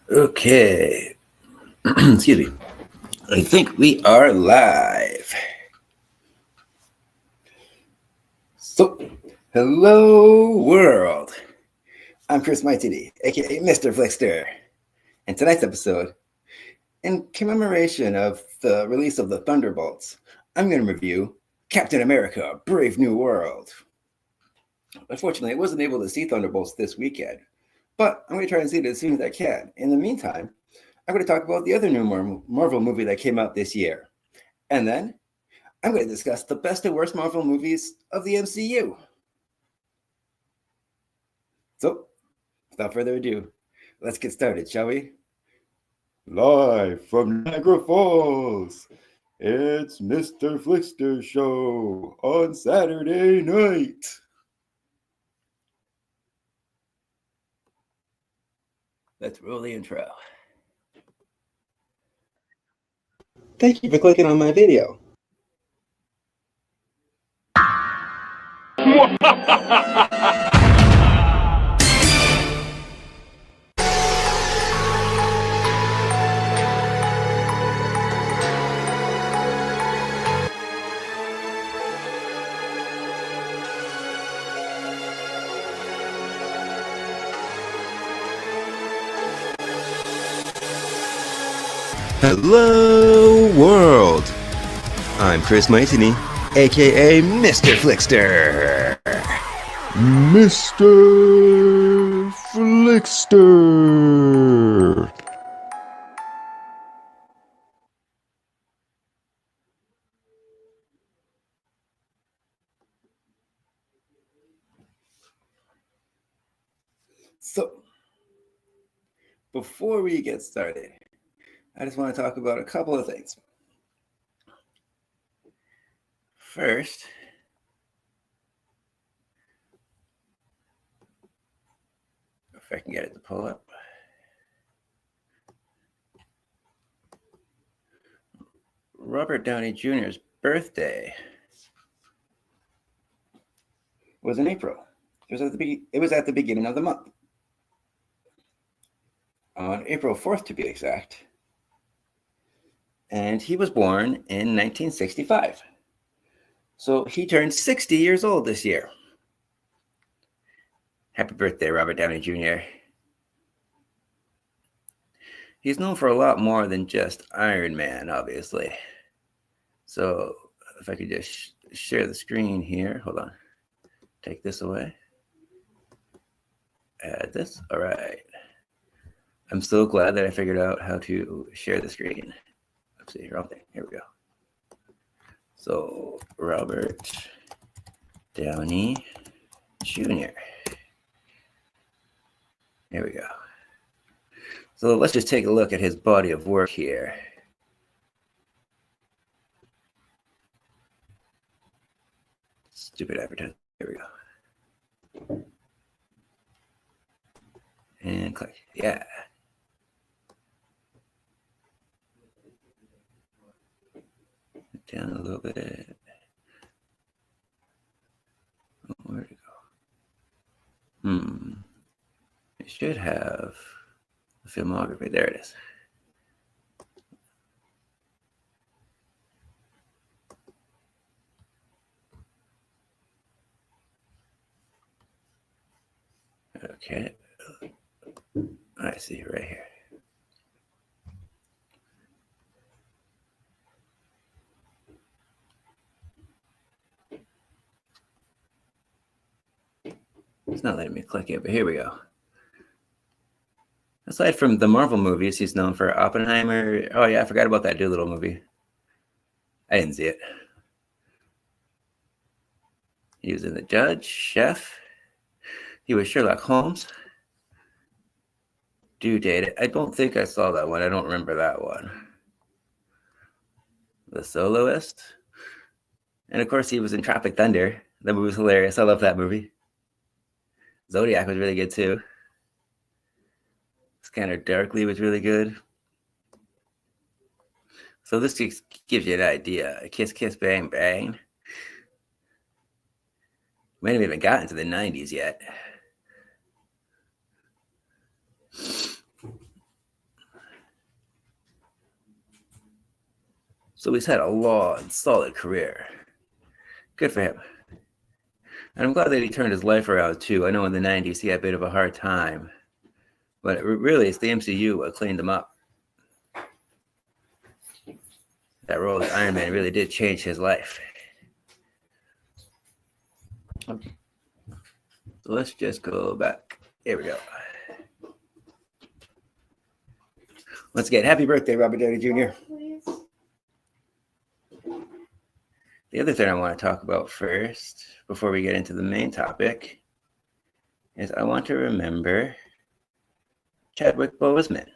Okay. Excuse me. I think we are live. So, hello world. I'm Chris Maitini, aka Mr. FLIXTER. And tonight's episode, in commemoration of the release of the Thunderbolts, I'm going to review Captain America: Brave New World. Unfortunately, I wasn't able to see Thunderbolts this weekend, but I'm going to try and see it as soon as I can. In the meantime, I'm going to talk about the other new Marvel movie that came out this year. And then I'm going to discuss the best and worst Marvel movies of the MCU. So, without further ado, let's get started, shall we? Live from Niagara Falls, it's Mr. FLIXTER Show on Saturday night. Let's roll the intro. Thank you for clicking on my video. Hello world. I'm Chris Maitini, aka Mr. FLIXTER. Mr. FLIXTER. So, before we get started, I just want to talk about a couple of things. First, if I can get it to pull up. Robert Downey Jr.'s birthday was in April. It was at the beginning of the month. On April 4th, to be exact. And he was born in 1965. So he turned 60 years old this year. Happy birthday, Robert Downey Jr. He's known for a lot more than just Iron Man, obviously. So if I could just share the screen here. Hold on. Take this away. Add this. All right. I'm so glad that I figured out how to share the screen. Let's see, wrong thing. Here we go. So Robert Downey Jr. Here we go. So let's just take a look at his body of work here. Stupid advertising. Here we go. And click. Yeah. Down a little bit. Oh, where'd it go? It should have the filmography. There it is. Okay. I see right here. It's not letting me click it, but here we go. Aside from the Marvel movies, he's known for Oppenheimer. Oh, yeah, I forgot about that Doolittle movie. I didn't see it. He was in The Judge, Chef. He was Sherlock Holmes. Due Date. I don't think I saw that one. I don't remember that one. The Soloist. And of course, he was in Tropic Thunder. That movie was hilarious. I love that movie. Zodiac was really good too. Scanner Darkly was really good. So this just gives you an idea. Kiss Kiss Bang Bang. We haven't even gotten to the 90s yet. So he's had a long, solid career. Good for him. And I'm glad that he turned his life around, too. I know in the 90s he had a bit of a hard time. But really, it's the MCU that cleaned him up. That role as Iron Man really did change his life. So let's just go back. Here we go. Once again, happy birthday, Robert Downey Jr. The other thing I want to talk about first, before we get into the main topic, is I want to remember Chadwick Boseman.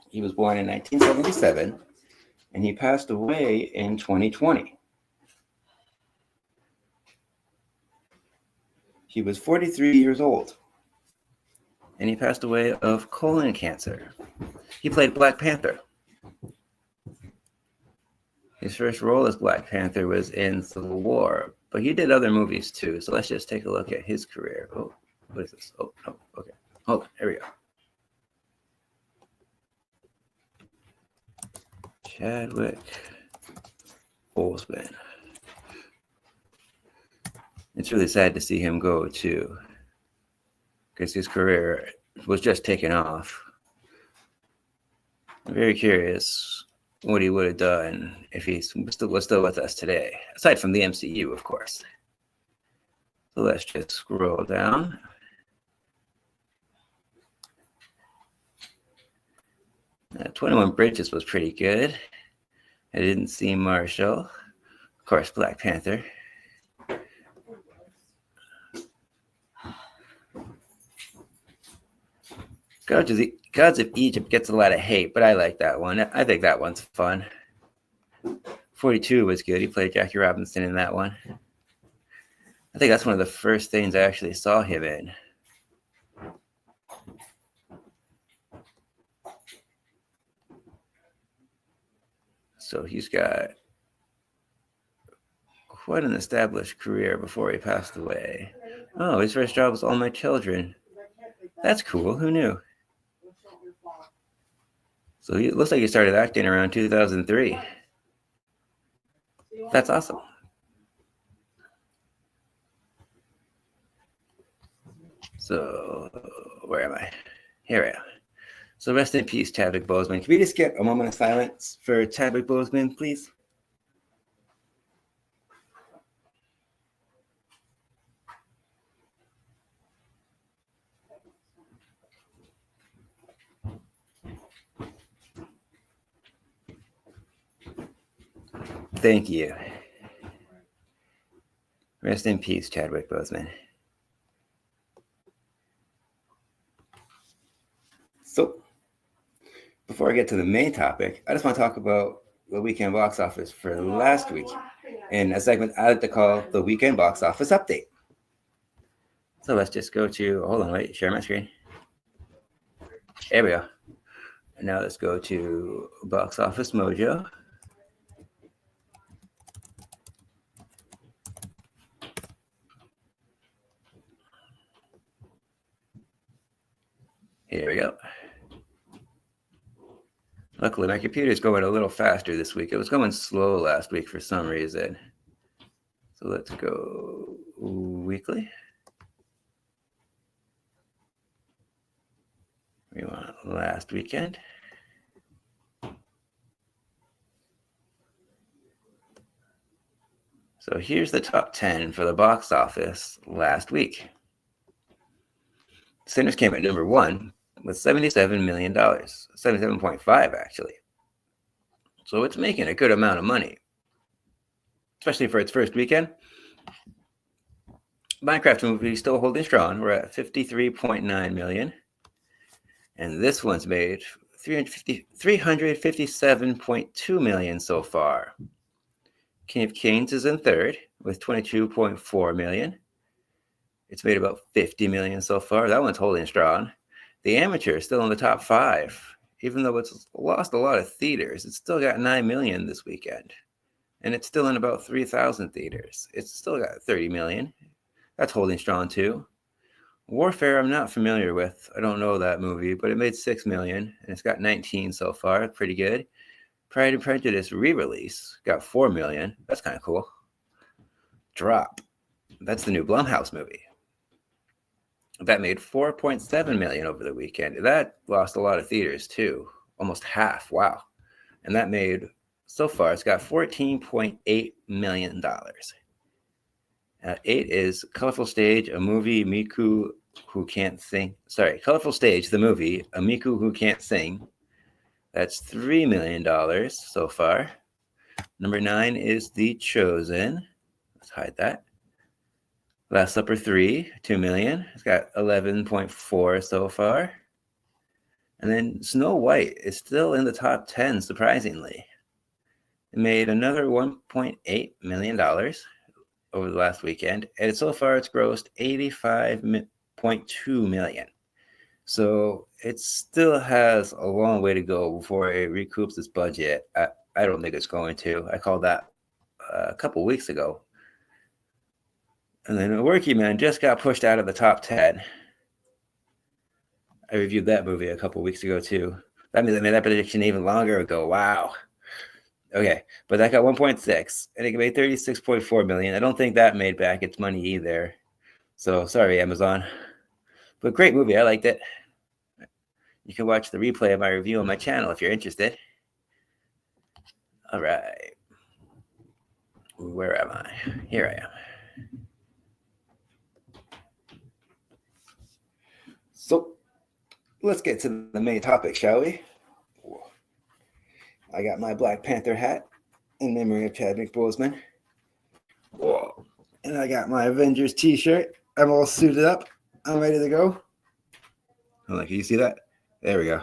He was born in 1977, and he passed away in 2020. He was 43 years old, and he passed away of colon cancer. He played Black Panther. His first role as Black Panther was in Civil War, but he did other movies too. So let's just take a look at his career. Oh, what is this? Oh, no, okay. Hold on, there we go. Chadwick Boseman. It's really sad to see him go too, because his career was just taking off. I'm very curious what he would have done if he was still with us today, aside from the MCU, of course. So let's just scroll down. 21 Bridges was pretty good. I didn't see Marshall. Of course, Black Panther. Gods of Egypt gets a lot of hate, but I like that one. I think that one's fun. 42 was good. He played Jackie Robinson in that one. I think that's one of the first things I actually saw him in. So he's got quite an established career before he passed away. Oh, his first job was All My Children. That's cool. Who knew? So it looks like he started acting around 2003. That's awesome. So where am I? Here I am. So rest in peace, Chadwick Boseman. Can we just get a moment of silence for Chadwick Boseman, please? Thank you. Rest in peace, Chadwick Boseman. So, before I get to the main topic, I just want to talk about the weekend box office for last week in a segment I like to call the weekend box office update. So let's just go to, hold on, wait, share my screen. There we go. And now let's go to Box Office Mojo. Here we go. Luckily, my computer's going a little faster this week. It was going slow last week for some reason. So let's go weekly. We want last weekend. So here's the top 10 for the box office last week. Sinners came at number 1 with $77 million, 77.5 actually. So it's making a good amount of money, especially for its first weekend. Minecraft movie still holding strong. We're at 53.9 million. And this one's made 357.2 million so far. King of Kings is in third with 22.4 million. It's made about 50 million so far. That one's holding strong. The Amateur is still in the top 5. Even though it's lost a lot of theaters, it's still got 9 million this weekend. And it's still in about 3,000 theaters. It's still got 30 million. That's holding strong too. Warfare, I'm not familiar with. I don't know that movie, but it made 6 million and it's got 19 so far. Pretty good. Pride and Prejudice re-release got 4 million. That's kind of cool. Drop. That's the new Blumhouse movie. That made 4.7 million over the weekend. That lost a lot of theaters too, almost half. Wow. And that made, so far, it's got $14.8 million. 8 is Colorful Stage, a movie, Miku Who Can't Sing. Sorry, Colorful Stage, the movie, a Miku Who Can't Sing. That's $3 million so far. Number 9 is The Chosen. Let's hide that. Last Supper 3, 2 million. It's got 11.4 so far. And then Snow White is still in the top 10, surprisingly. It made another $1.8 million over the last weekend. And so far it's grossed $85.2 million. So it still has a long way to go before it recoups its budget. I don't think it's going to. I called that a couple weeks ago. And then A Working Man just got pushed out of the top 10. I reviewed that movie a couple weeks ago, too. That means I made that prediction even longer ago. Wow. Okay, but that got 1.6, and it made 36.4 million. I don't think that made back its money either. So, sorry, Amazon. But great movie. I liked it. You can watch the replay of my review on my channel if you're interested. All right. Where am I? Here I am. So, let's get to the main topic, shall we? I got my Black Panther hat in memory of Chadwick Boseman. Whoa. And I got my Avengers t-shirt. I'm all suited up. I'm ready to go. Hold on, can you see that? There we go.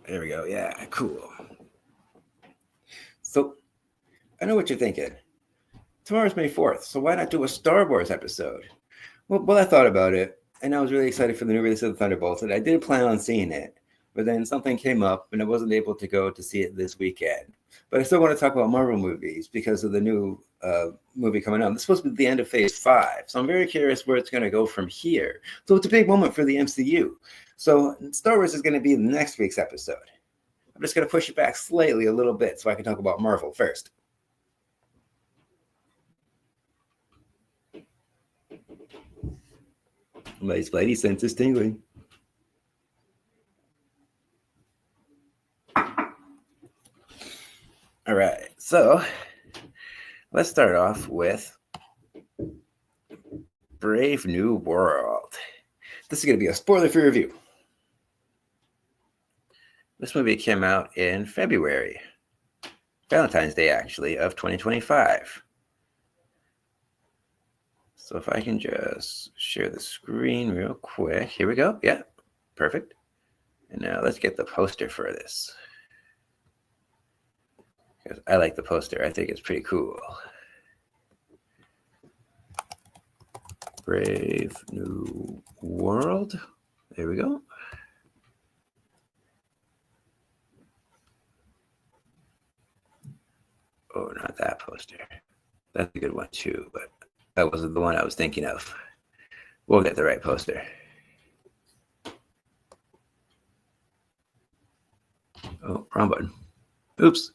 There we go. Yeah, cool. So, I know what you're thinking. Tomorrow's May 4th, so why not do a Star Wars episode? Well, I thought about it, and I was really excited for the new release of the Thunderbolts, and I did plan on seeing it, but then something came up, and I wasn't able to go to see it this weekend. But I still want to talk about Marvel movies because of the new movie coming out. This is supposed to be the end of Phase 5, so I'm very curious where it's going to go from here. So it's a big moment for the MCU. So Star Wars is going to be next week's episode. I'm just going to push it back slightly a little bit so I can talk about Marvel first. My spidey sense is tingling. All right, so let's start off with Brave New World. This is going to be a spoiler-free review. This movie came out in February, Valentine's Day, actually, of 2025. So if I can just share the screen real quick. Here we go. Yeah, perfect. And now let's get the poster for this. Because I like the poster. I think it's pretty cool. Brave New World. There we go. Oh, not that poster. That's a good one too, but that wasn't the one I was thinking of. We'll get the right poster. Oh, wrong button. Oops.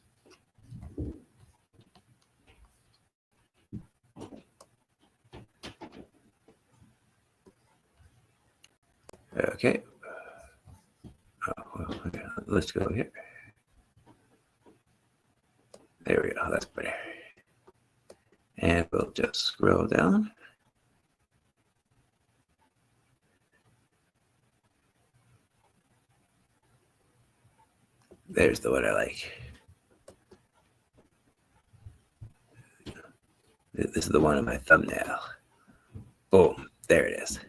Okay. Oh, okay. Let's go here. There we go. That's better. And we'll just scroll down. There's the one I like. This is the one on my thumbnail. Boom. There it is.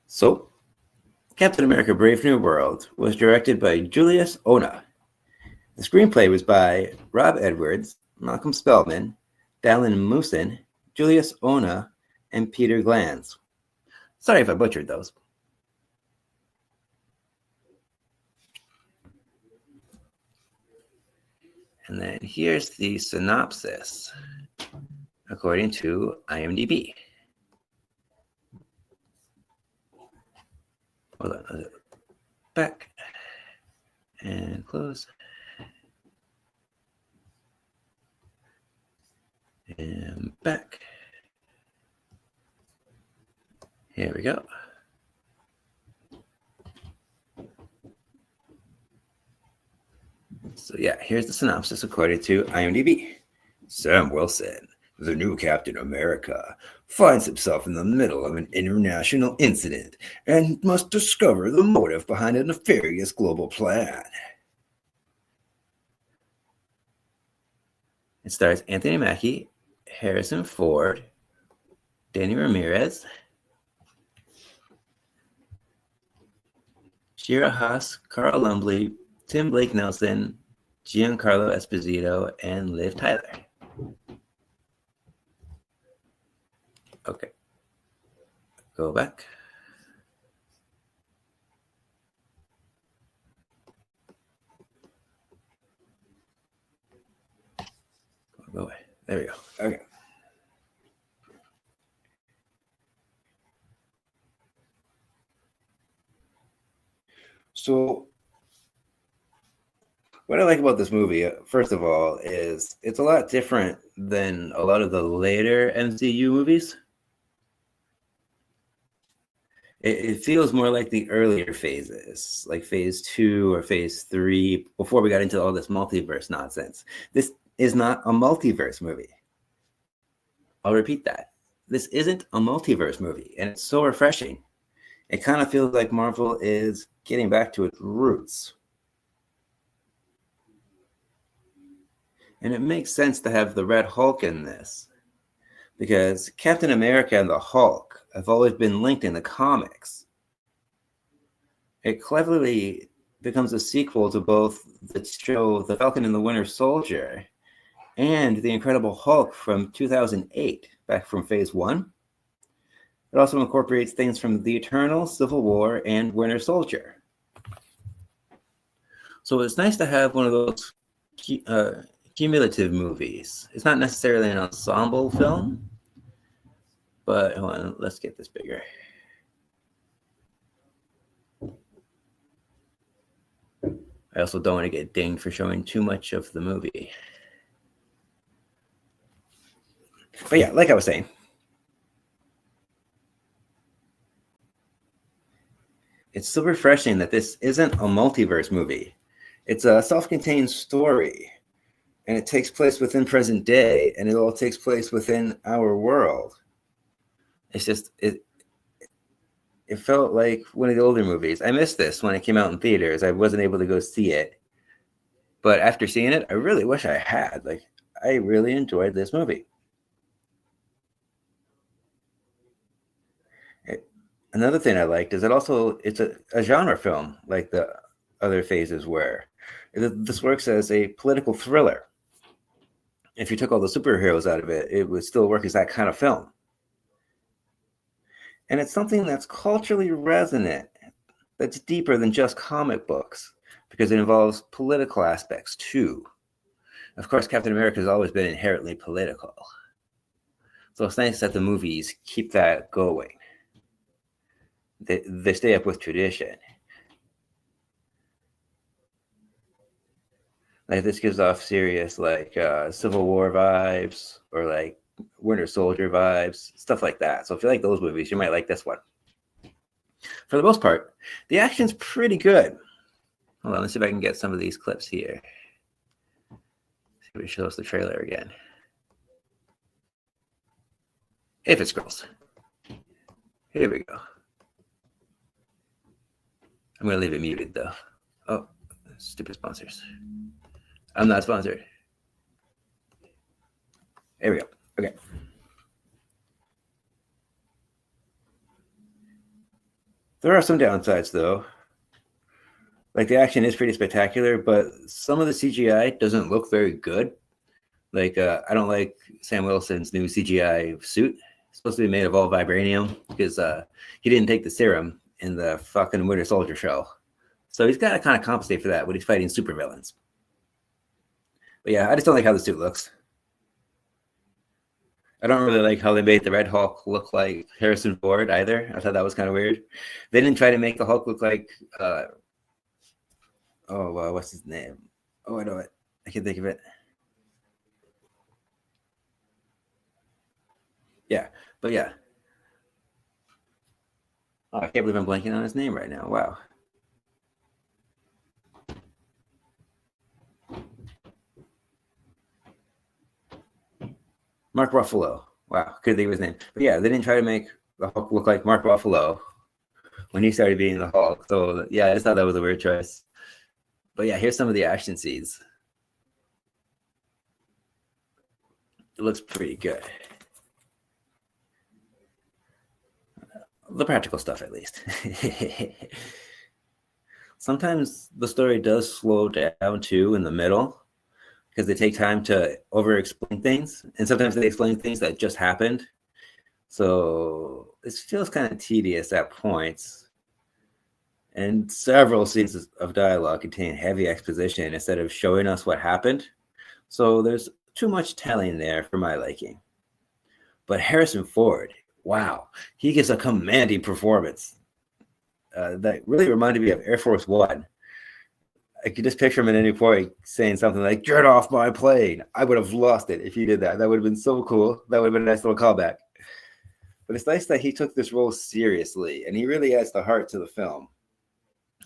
So, Captain America Brave New World was directed by Julius Onah. The screenplay was by Rob Edwards, Malcolm Spellman, Dallin Moosen, Julius Onah, and Peter Glanz. Sorry if I butchered those. And then here's the synopsis according to IMDb. Hold on. Back and close. And back. Here we go. So yeah, here's the synopsis according to IMDb. Sam Wilson, the new Captain America, finds himself in the middle of an international incident and must discover the motive behind a nefarious global plan. It stars Anthony Mackie, Harrison Ford, Danny Ramirez, Shira Haas, Carl Lumbly, Tim Blake Nelson, Giancarlo Esposito, and Liv Tyler. Okay. Go back. Go away. There we go. Okay. So what I like about this movie, first of all, is it's a lot different than a lot of the later MCU movies. It feels more like the earlier phases, like phase 2 or phase 3, before we got into all this multiverse nonsense. This is not a multiverse movie. I'll repeat that. This isn't a multiverse movie, and it's so refreshing. It kind of feels like Marvel is getting back to its roots. And it makes sense to have the Red Hulk in this, because Captain America and the Hulk have always been linked in the comics. It cleverly becomes a sequel to both the show The Falcon and the Winter Soldier and The Incredible Hulk from 2008, back from phase 1. It also incorporates things from The Eternal, Civil War, and Winter Soldier. So it's nice to have one of those cumulative movies. It's not necessarily an ensemble film, but hold on, let's get this bigger. I also don't want to get dinged for showing too much of the movie. But yeah, like I was saying, it's so refreshing that this isn't a multiverse movie. It's a self-contained story, and it takes place within present day, and it all takes place within our world. It's just, it felt like one of the older movies. I missed this when it came out in theaters. I wasn't able to go see it. But after seeing it, I really wish I had. Like, I really enjoyed this movie. Another thing I liked is that also it's a genre film, like the other phases were. This works as a political thriller. If you took all the superheroes out of it, it would still work as that kind of film. And it's something that's culturally resonant, that's deeper than just comic books, because it involves political aspects too. Of course, Captain America has always been inherently political. So it's nice that the movies keep that going. They stay up with tradition. Like, this gives off serious, like, Civil War vibes, or like Winter Soldier vibes, stuff like that. So if you like those movies, you might like this one. For the most part, the action's pretty good. Hold on, let's see if I can get some of these clips here. See if it shows the trailer again. If it scrolls. Here we go. I'm going to leave it muted, though. Oh, stupid sponsors. I'm not sponsored. There we go. Okay. There are some downsides, though. Like, the action is pretty spectacular, but some of the CGI doesn't look very good. Like, I don't like Sam Wilson's new CGI suit supposed to be made of all vibranium because he didn't take the serum in the fucking Winter Soldier show. So he's got to kind of compensate for that when he's fighting supervillains. But yeah, I just don't like how the suit looks. I don't really like how they made the Red Hulk look like Harrison Ford either. I thought that was kind of weird. They didn't try to make the Hulk look like, what's his name? Oh, I know it. I can't think of it. Yeah, but yeah. Oh, I can't believe I'm blanking on his name right now. Wow. Mark Ruffalo. Wow, couldn't think of his name. But yeah, they didn't try to make the Hulk look like Mark Ruffalo when he started being the Hulk. So yeah, I just thought that was a weird choice. But yeah, here's some of the action scenes. It looks pretty good. The practical stuff, at least. Sometimes the story does slow down too in the middle because they take time to over explain things, and sometimes they explain things that just happened. So it feels kind of tedious at points. And several scenes of dialogue contain heavy exposition instead of showing us what happened. So there's too much telling there for my liking. But Harrison Ford, wow, he gives a commanding performance. That really reminded me of Air Force One. I could just picture him at any point saying something like, "Get off my plane." I would have lost it if he did that. That would have been so cool. That would have been a nice little callback. But it's nice that he took this role seriously, and he really adds the heart to the film.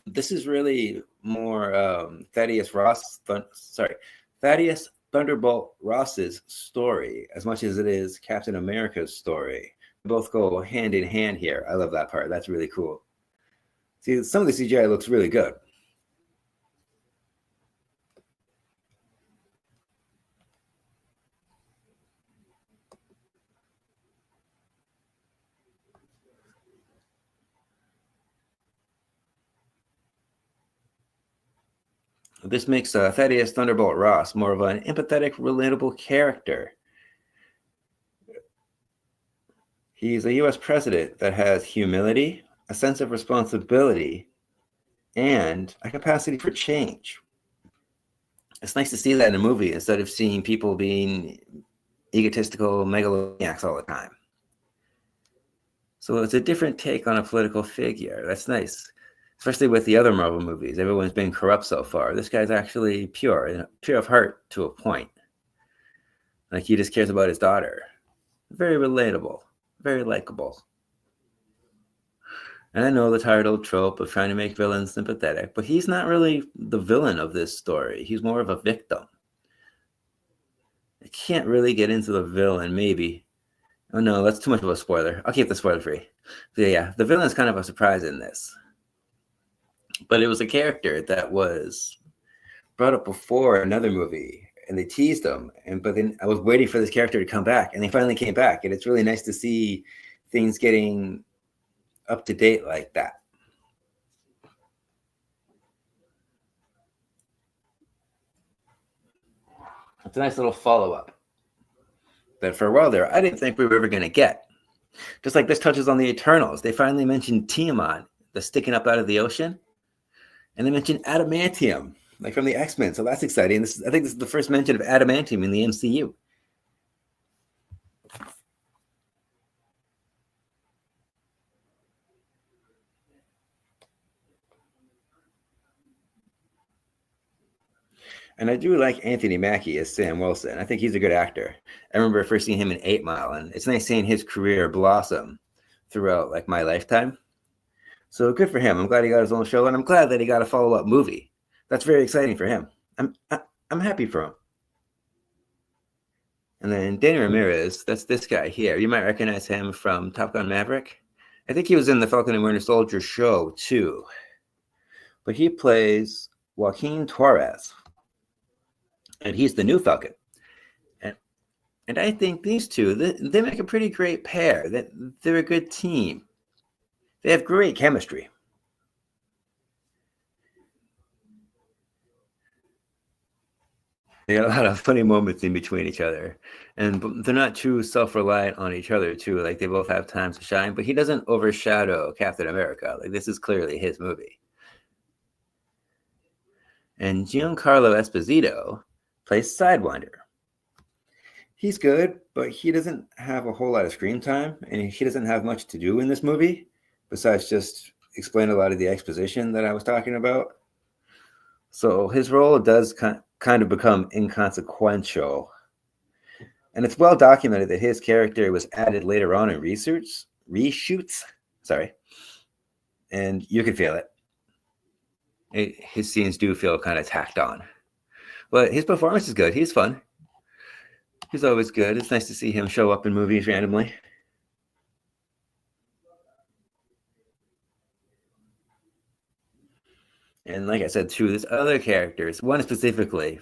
This is really more Thaddeus Thunderbolt Ross's story as much as it is Captain America's story. They both go hand in hand here. I love that part. That's really cool. See, some of the CGI looks really good. This makes Thaddeus Thunderbolt Ross more of an empathetic, relatable character. He's a U.S. president that has humility, a sense of responsibility, and a capacity for change. It's nice to see that in a movie instead of seeing people being egotistical megalomaniacs all the time. So it's a different take on a political figure. That's nice, especially with the other Marvel movies. Everyone's been corrupt so far. This guy's actually pure of heart to a point. Like he just cares about his daughter. Very relatable, very likable. And I know the tired old trope of trying to make villains sympathetic, but he's not really the villain of this story. He's more of a victim. I can't really get into the villain, maybe. Oh no, that's too much of a spoiler. I'll keep the spoiler free. But yeah, the villain is kind of a surprise in this. But it was a character that was brought up before another movie, and they teased him. But then I was waiting for this character to come back, and they finally came back. And it's really nice to see things getting up to date like that. It's a nice little follow-up that for a while there, I didn't think we were ever going to get. Just like this touches on the Eternals. They finally mentioned Tiamat, the sticking up out of the ocean. And they mentioned adamantium, like from the X-Men. So that's exciting. I think this is the first mention of adamantium in the MCU. And I do like Anthony Mackie as Sam Wilson. I think he's a good actor. I remember first seeing him in 8 Mile, and it's nice seeing his career blossom throughout like my lifetime. So good for him. I'm glad he got his own show, and I'm glad that he got a follow-up movie. That's very exciting for him. I'm happy for him. And then Danny Ramirez, that's this guy here. You might recognize him from Top Gun Maverick. I think he was in the Falcon and Winter Soldier show too. But he plays Joaquin Torres. And he's the new Falcon. And I think these two, they make a pretty great pair. They're a good team. They have great chemistry. They got a lot of funny moments in between each other, and they're not too self-reliant on each other too. Like they both have times to shine, but he doesn't overshadow Captain America. Like this is clearly his movie. And Giancarlo Esposito plays Sidewinder. He's good, but he doesn't have a whole lot of screen time, and he doesn't have much to do in this movie besides just explain a lot of the exposition that I was talking about. So his role does kind of become inconsequential. And it's well documented that his character was added later on in reshoots, and you can feel it. His scenes do feel kind of tacked on. But his performance is good. He's fun. He's always good. It's nice to see him show up in movies randomly. And like I said, too, there's other characters. One specifically,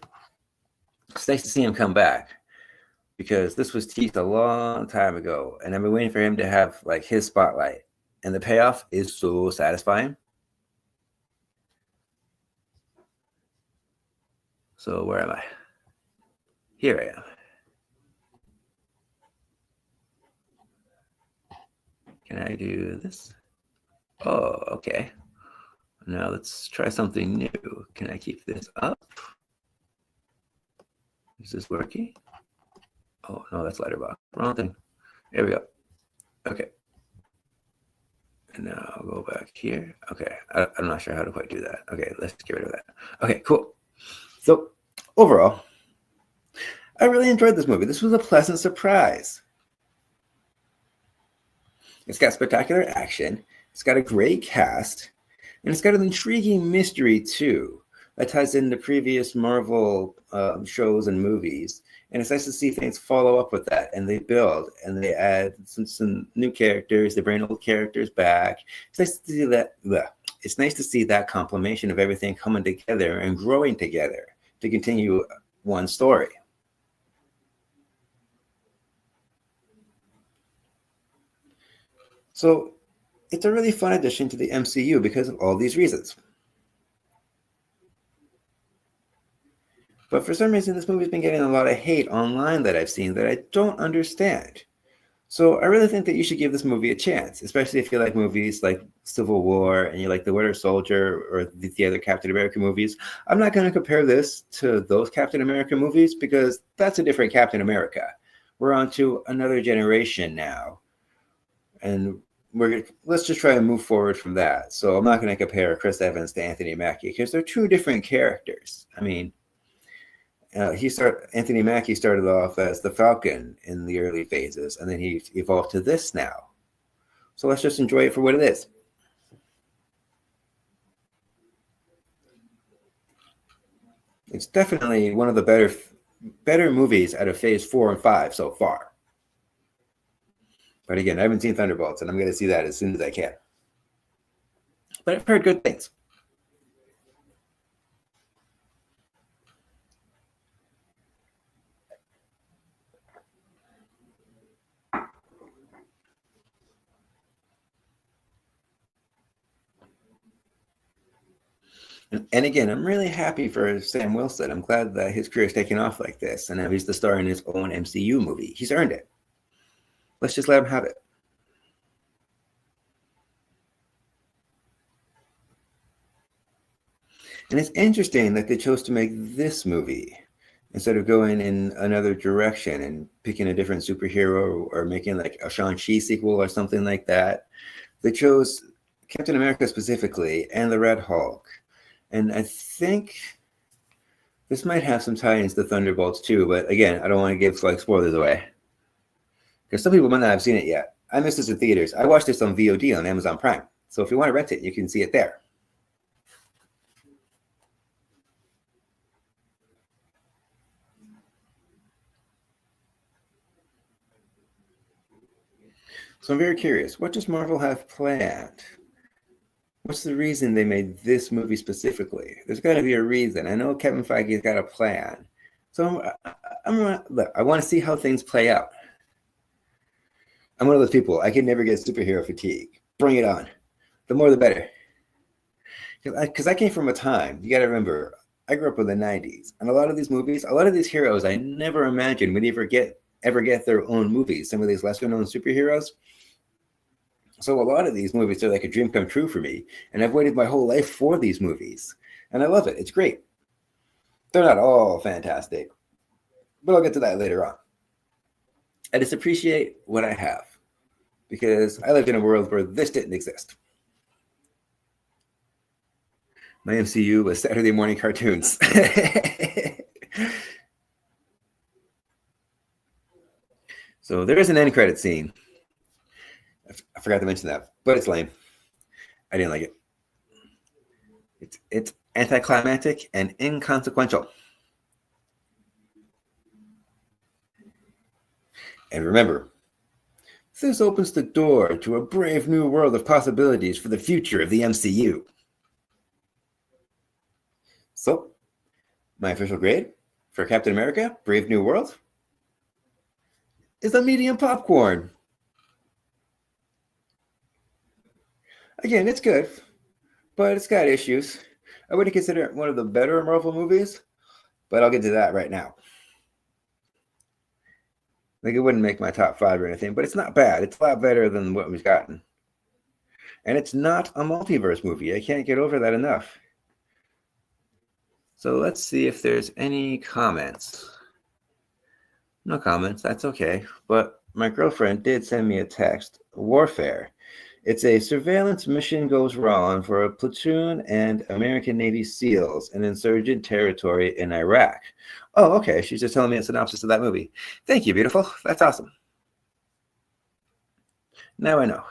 it's nice to see him come back because this was teased a long time ago, and I've been waiting for him to have like his spotlight. And the payoff is so satisfying. So where am I? Here I am. Can I do this? Oh, okay. Now let's try something new. Can I keep this up? Is this working? Oh, no, that's Letterboxd. Wrong thing. There we go. Okay. And now I'll go back here. Okay. I'm not sure how to quite do that. Okay, let's get rid of that. Okay, cool. So, overall, I really enjoyed this movie. This was a pleasant surprise. It's got spectacular action. It's got a great cast. And it's got an intriguing mystery, too, that ties into previous Marvel shows and movies. And it's nice to see things follow up with that. And they build and they add some new characters. They bring old characters back. It's nice to see that. It's nice to see that complementation of everything coming together and growing together to continue one story. So it's a really fun addition to the MCU because of all these reasons. But for some reason, this movie's been getting a lot of hate online that I've seen that I don't understand. So I really think that you should give this movie a chance, especially if you like movies like Civil War and you like The Winter Soldier or the other Captain America movies. I'm not going to compare this to those Captain America movies because that's a different Captain America. We're on to another generation now. And let's just try and move forward from that. So I'm not going to compare Chris Evans to Anthony Mackie because they're two different characters. I mean, Anthony Mackie started off as the Falcon in the early phases, and then he evolved to this now. So let's just enjoy it for what it is. It's definitely one of the better movies out of Phase 4 and 5 so far. But again, I haven't seen Thunderbolts, and I'm going to see that as soon as I can. But I've heard good things. And again, I'm really happy for Sam Wilson. I'm glad that his career is taking off like this, and now he's the star in his own MCU movie. He's earned it. Let's just let him have it. And it's interesting that they chose to make this movie instead of going in another direction and picking a different superhero or making like a Shang-Chi sequel or something like that. They chose Captain America specifically and the Red Hulk. And I think this might have some tie-ins to Thunderbolts too, but again, I don't want to give like spoilers away. Because some people might not have seen it yet. I missed this in theaters. I watched this on VOD on Amazon Prime. So if you want to rent it, you can see it there. So I'm very curious, what does Marvel have planned? What's the reason they made this movie specifically? There's got to be a reason. I know Kevin Feige's got a plan. So look, I want to see how things play out. I'm one of those people. I can never get superhero fatigue. Bring it on. The more, the better. Because I came from a time, you got to remember, I grew up in the 90s, and a lot of these movies, a lot of these heroes I never imagined would ever get their own movies. Some of these lesser known superheroes. So a lot of these movies are like a dream come true for me, and I've waited my whole life for these movies, and I love it. It's great. They're not all fantastic, but I'll get to that later on. I just appreciate what I have because I lived in a world where this didn't exist. My MCU was Saturday morning cartoons. So there is an end credit scene. I forgot to mention that, but it's lame. I didn't like it. It's anticlimactic and inconsequential. And remember, this opens the door to a brave new world of possibilities for the future of the MCU. So, my official grade for Captain America, Brave New World, is a medium popcorn. Again, it's good, but it's got issues. I wouldn't consider it one of the better Marvel movies, but I'll get to that right now. Like, it wouldn't make my top 5 or anything, but it's not bad. It's a lot better than what we've gotten. And it's not a multiverse movie. I can't get over that enough. So let's see if there's any comments. No comments, that's okay. But my girlfriend did send me a text. Warfare. It's a surveillance mission goes wrong for a platoon and American Navy SEALs in insurgent territory in Iraq. Oh, okay. She's just telling me a synopsis of that movie. Thank you, beautiful. That's awesome. Now I know.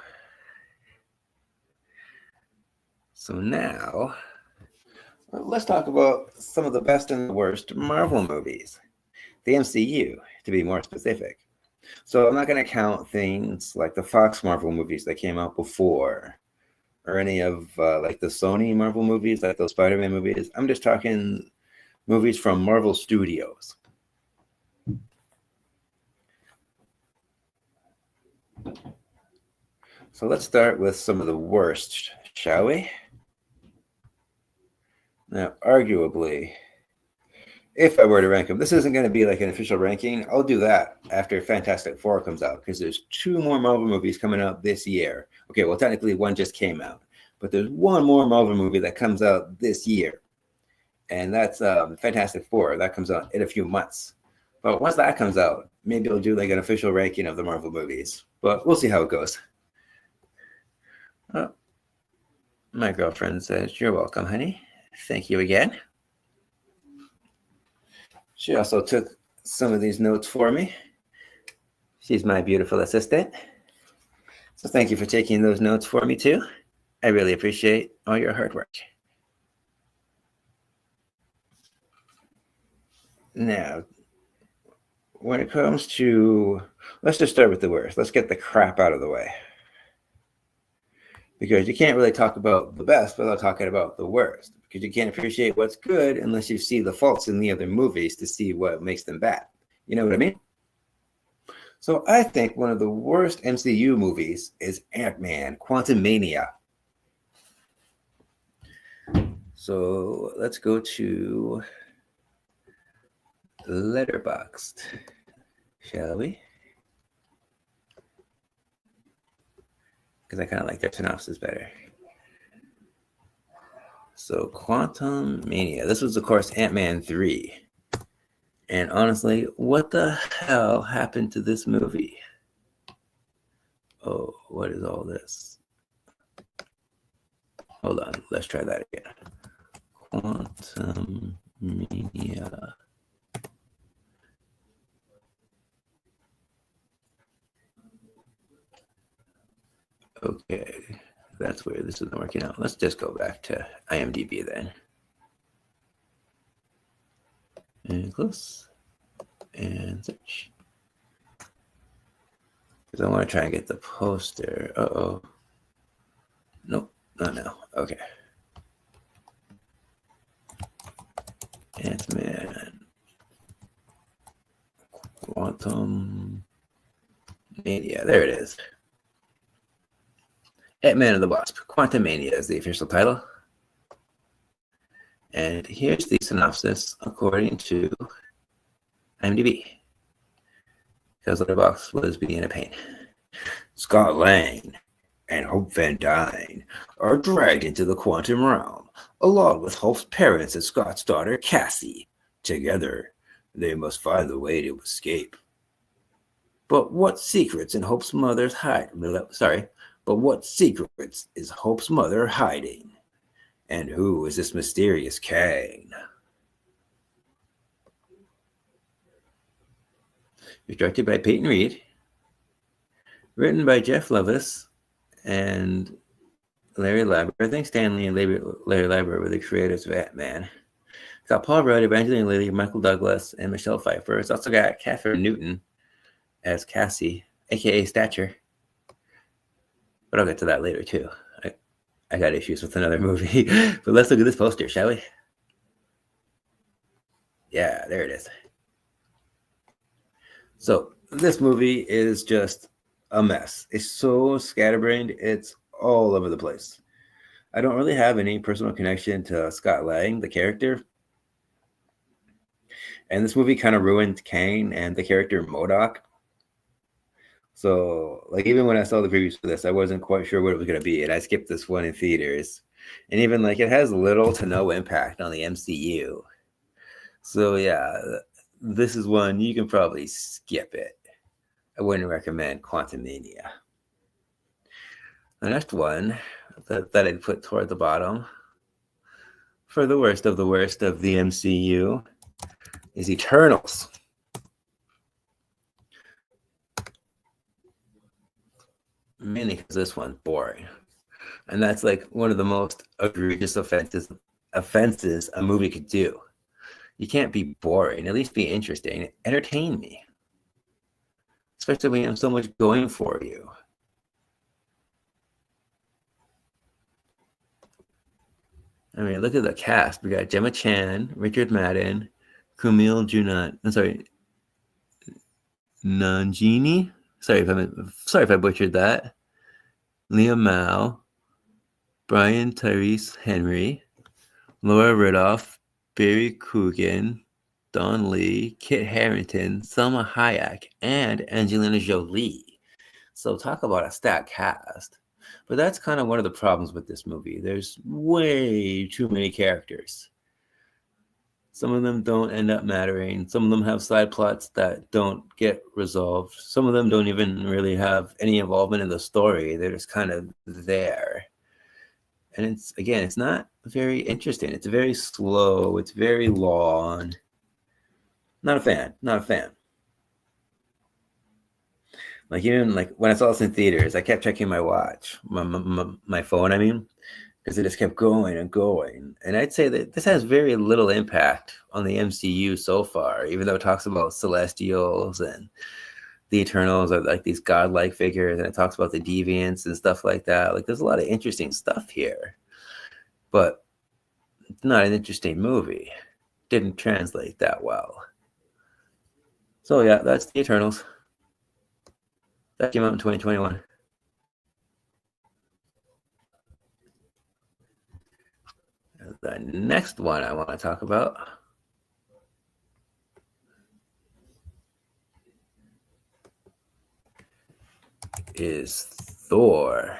So now, let's talk about some of the best and the worst Marvel movies. The MCU, to be more specific. So I'm not going to count things like the Fox Marvel movies that came out before, or any of like the Sony Marvel movies, like those Spider-Man movies. I'm just talking movies from Marvel Studios. So let's start with some of the worst, shall we? Now, arguably, if I were to rank them, this isn't going to be like an official ranking. I'll do that after Fantastic Four comes out because there's 2 more Marvel movies coming out this year. Okay, well, technically one just came out, but there's one more Marvel movie that comes out this year, and that's Fantastic Four. That comes out in a few months. But once that comes out, maybe I'll do like an official ranking of the Marvel movies, but we'll see how it goes. Oh, my girlfriend says, "You're welcome, honey. Thank you again." She also took some of these notes for me. She's my beautiful assistant. So thank you for taking those notes for me too. I really appreciate all your hard work. Now, when it comes to, let's just start with the worst. Let's get the crap out of the way. Because you can't really talk about the best without talking about the worst. Because you can't appreciate what's good unless you see the faults in the other movies to see what makes them bad. You know what I mean? So I think one of the worst MCU movies is Ant-Man, Quantumania. So let's go to Letterboxd, shall we? Because I kind of like their synopsis better. So Quantumania. This was, of course, Ant-Man 3. And honestly, what the hell happened to this movie? Oh, what is all this? Hold on, let's try that again. Quantumania. Okay, that's weird. This isn't working out. Let's just go back to IMDb then. And close. And search. Because I want to try and get the poster. Uh-oh. Nope, not now. Okay. Ant-Man. Quantumania. There it is. Ant-Man and the Wasp. Quantumania is the official title. And here's the synopsis according to IMDb, because Letterboxd was being a pain. Scott Lang and Hope Van Dyne are dragged into the quantum realm, along with Hope's parents and Scott's daughter Cassie. Together, they must find the way to escape. But what secrets in Hope's mother's But what secrets is Hope's mother hiding? And who is this mysterious Kang? It's directed by Peyton Reed, written by Jeff Levis and Larry Labber. I think Stanley and Larry Labber were the creators of Ant-Man. It's got Paul Rudd, Evangeline Lilly, Michael Douglas, and Michelle Pfeiffer. It's also got Catherine Newton as Cassie, a.k.a. Stature. But I'll get to that later, too. I got issues with another movie. But let's look at this poster, shall we? Yeah, there it is. So this movie is just a mess. It's so scatterbrained. It's all over the place. I don't really have any personal connection to Scott Lang, the character. And this movie kind of ruined Kang and the character MODOK. So, like, even when I saw the previews for this, I wasn't quite sure what it was going to be. And I skipped this one in theaters. And even, like, it has little to no impact on the MCU. So, yeah, this is one you can probably skip it. I wouldn't recommend Quantumania. The next one that I'd put toward the bottom, for the worst of the MCU, is Eternals. Mainly because this one's boring. And that's like one of the most egregious offenses a movie could do. You can't be boring, at least be interesting. Entertain me. Especially when you have so much going for you. I mean, look at the cast. We got Gemma Chan, Richard Madden, Kumail Nanjiani. Sorry if I butchered that. Liam Mao, Brian Tyrese Henry, Laura Riddoff, Barry Coogan, Don Lee, Kit Harington, Selma Hayek, and Angelina Jolie. So talk about a stacked cast. But that's kind of one of the problems with this movie. There's way too many characters. Some of them don't end up mattering. Some of them have side plots that don't get resolved. Some of them don't even really have any involvement in the story. They're just kind of there. And it's not very interesting. It's very slow. It's very long. Not a fan. Like, even like when I saw this in theaters, I kept checking my watch, my phone, I mean, because it just kept going and going. And I'd say that this has very little impact on the MCU so far, even though it talks about Celestials and the Eternals are like these godlike figures, and it talks about the Deviants and stuff like that. Like, there's a lot of interesting stuff here, but it's not an interesting movie. Didn't translate that well. So yeah, that's the Eternals. That came out in 2021. The next one I want to talk about is Thor: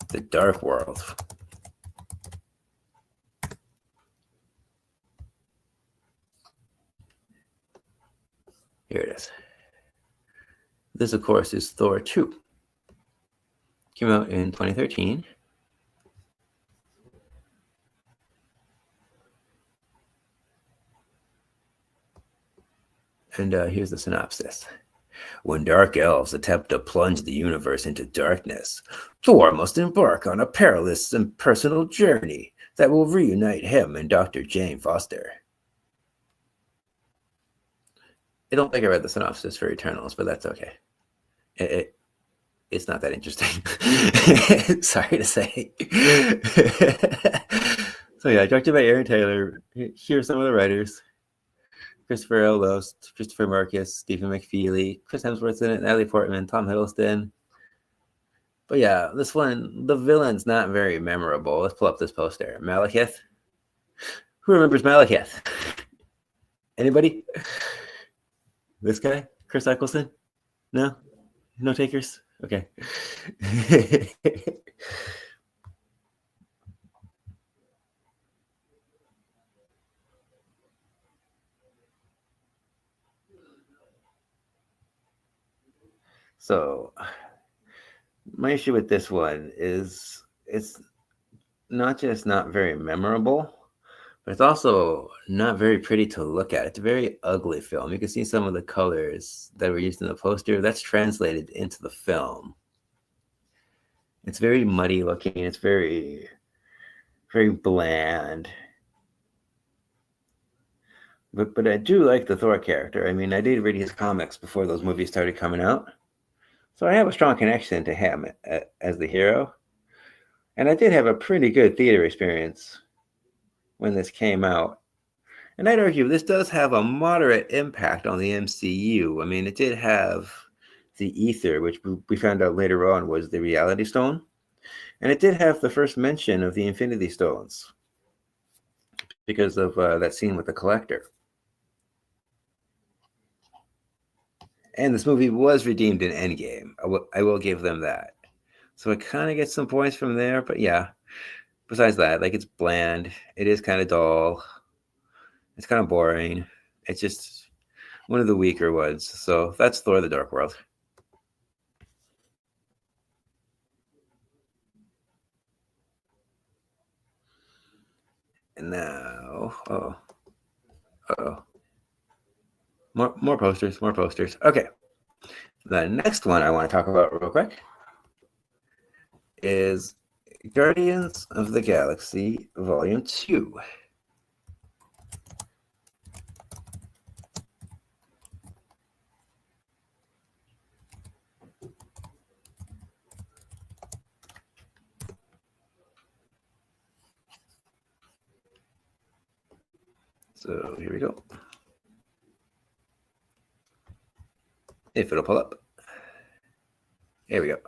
The Dark World. Here it is. This, of course, is Thor 2. Came out in 2013. And here's the synopsis. When dark elves attempt to plunge the universe into darkness, Thor must embark on a perilous and personal journey that will reunite him and Dr. Jane Foster. I don't think I read the synopsis for Eternals, but that's okay. It's not that interesting. Sorry to say. So yeah, directed by Aaron Taylor. Here are some of the writers. Christopher L. Lost, Christopher Marcus, Stephen McFeely, Chris Hemsworth's in it, Natalie Portman, Tom Hiddleston. But yeah, this one, the villain's not very memorable. Let's pull up this poster. Malekith. Who remembers Malekith? Anybody? This guy? Chris Eccleston? No? No takers? Okay. So, my issue with this one is it's not just not very memorable, but it's also not very pretty to look at. It's a very ugly film. You can see some of the colors that were used in the poster. That's translated into the film. It's very muddy looking. It's very, very bland. But I do like the Thor character. I mean, I did read his comics before those movies started coming out. So I have a strong connection to him as the hero. And I did have a pretty good theater experience when this came out. And I'd argue this does have a moderate impact on the MCU. I mean, it did have the ether, which we found out later on was the Reality Stone. And it did have the first mention of the Infinity Stones because of that scene with the Collector. And this movie was redeemed in Endgame. I will give them that. So it kind of gets some points from there. But yeah, besides that, like, it's bland. It is kind of dull. It's kind of boring. It's just one of the weaker ones. So that's Thor: The Dark World. And now, more posters. Okay. The next one I want to talk about real quick is Guardians of the Galaxy Volume 2. So here we go. If it'll pull up. Here we go.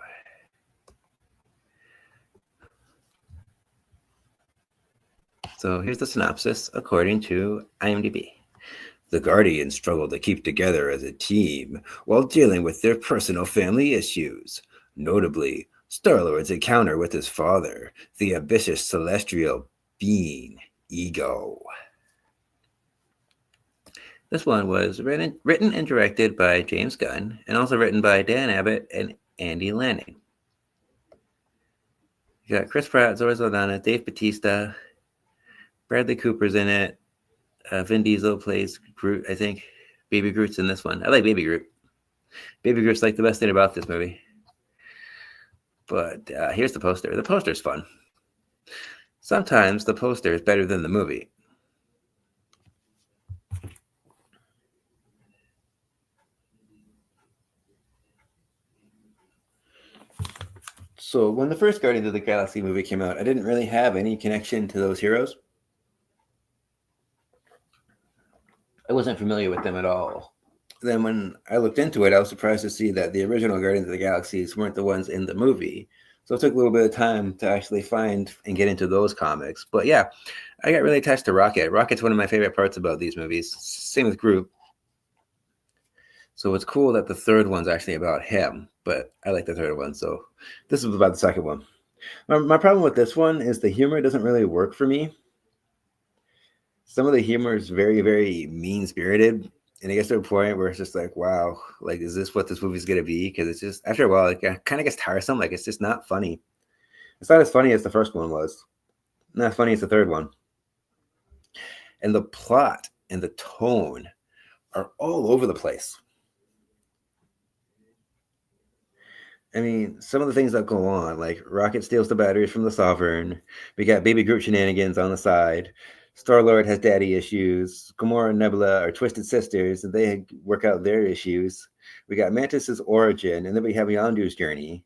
So here's the synopsis according to IMDb. The Guardians struggle to keep together as a team while dealing with their personal family issues. Notably, Star-Lord's encounter with his father, the ambitious celestial being, Ego. This one was written and directed by James Gunn and also written by Dan Abbott and Andy Lanning. You got Chris Pratt, Zoe Saldana, Dave Bautista, Bradley Cooper's in it. Vin Diesel plays Groot, I think. Baby Groot's in this one. I like Baby Groot. Baby Groot's like the best thing about this movie. But here's the poster. The poster's fun. Sometimes the poster is better than the movie. So when the first Guardians of the Galaxy movie came out, I didn't really have any connection to those heroes. I wasn't familiar with them at all. Then when I looked into it, I was surprised to see that the original Guardians of the Galaxies weren't the ones in the movie. So it took a little bit of time to actually find and get into those comics. But yeah, I got really attached to Rocket. Rocket's one of my favorite parts about these movies. Same with Groot. So it's cool that the third one's actually about him, but I like the third one. So this is about the second one. My problem with this one is the humor doesn't really work for me. Some of the humor is very, very mean-spirited. And it gets to a point where it's just like, wow, like, is this what this movie's going to be? Because it's just, after a while, it kind of gets tiresome. Like, it's just not funny. It's not as funny as the first one was. Not as funny as the third one. And the plot and the tone are all over the place. I mean, some of the things that go on, like Rocket steals the batteries from the Sovereign. We got Baby Groot shenanigans on the side. Star-Lord has daddy issues. Gamora and Nebula are twisted sisters, and they work out their issues. We got Mantis's origin, and then we have Yondu's journey.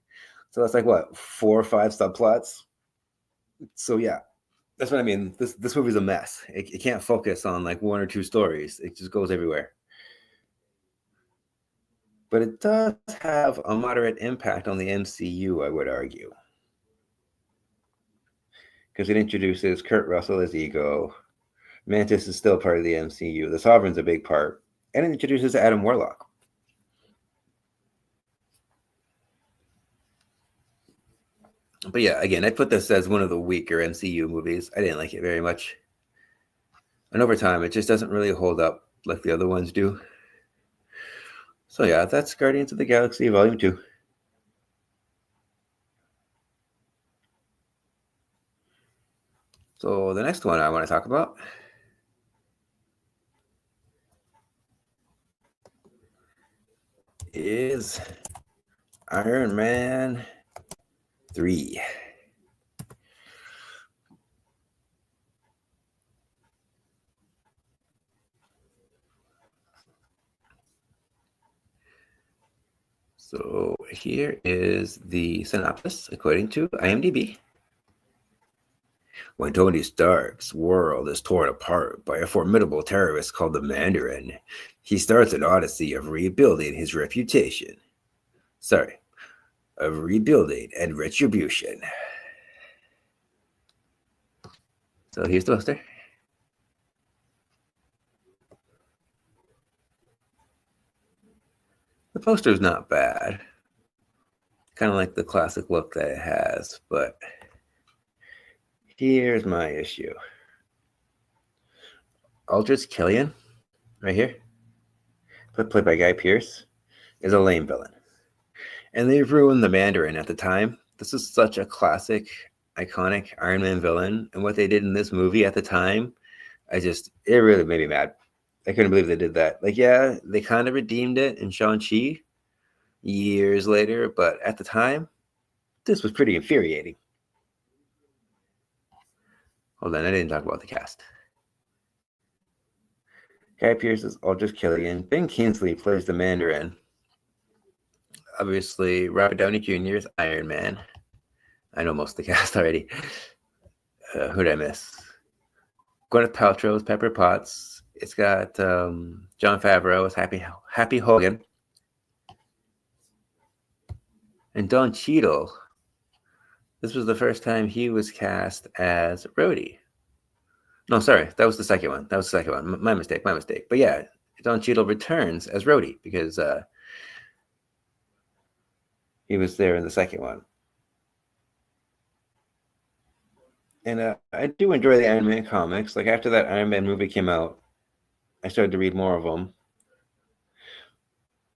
So that's like, what, 4 or 5 subplots? So yeah, that's what I mean. This movie's a mess. It can't focus on like 1 or 2 stories. It just goes everywhere. But it does have a moderate impact on the MCU, I would argue. Because it introduces Kurt Russell as Ego, Mantis is still part of the MCU. The Sovereign's a big part. And it introduces Adam Warlock. But yeah, again, I put this as one of the weaker MCU movies. I didn't like it very much. And over time, it just doesn't really hold up like the other ones do. So yeah, that's Guardians of the Galaxy Volume 2. So the next one I want to talk about is Iron Man 3. So here is the synopsis according to IMDb. When Tony Stark's world is torn apart by a formidable terrorist called the Mandarin, he starts an odyssey of rebuilding his reputation. Of rebuilding and retribution. So here's the poster. The poster is not bad. Kind of like the classic look that it has, but here's my issue. Aldrich Killian, right here, played by Guy Pearce, is a lame villain. And they ruined the Mandarin at the time. This is such a classic, iconic Iron Man villain. And what they did in this movie at the time, it really made me mad. I couldn't believe they did that. Like, yeah, they kind of redeemed it in Shang-Chi years later, but at the time, this was pretty infuriating. Hold on, I didn't talk about the cast. Guy Pearce is Aldrich Killian. Ben Kingsley plays the Mandarin. Obviously, Robert Downey Jr. is Iron Man. I know most of the cast already. Who'd I miss? Gwyneth Paltrow is Pepper Potts. It's got Jon Favreau as Happy Hogan. And Don Cheadle. This was the first time he was cast as Rhodey. No, sorry, that was the second one. My mistake. But yeah, Don Cheadle returns as Rhodey because he was there in the second one. And I do enjoy the Iron Man comics. Like after that Iron Man movie came out, I started to read more of them.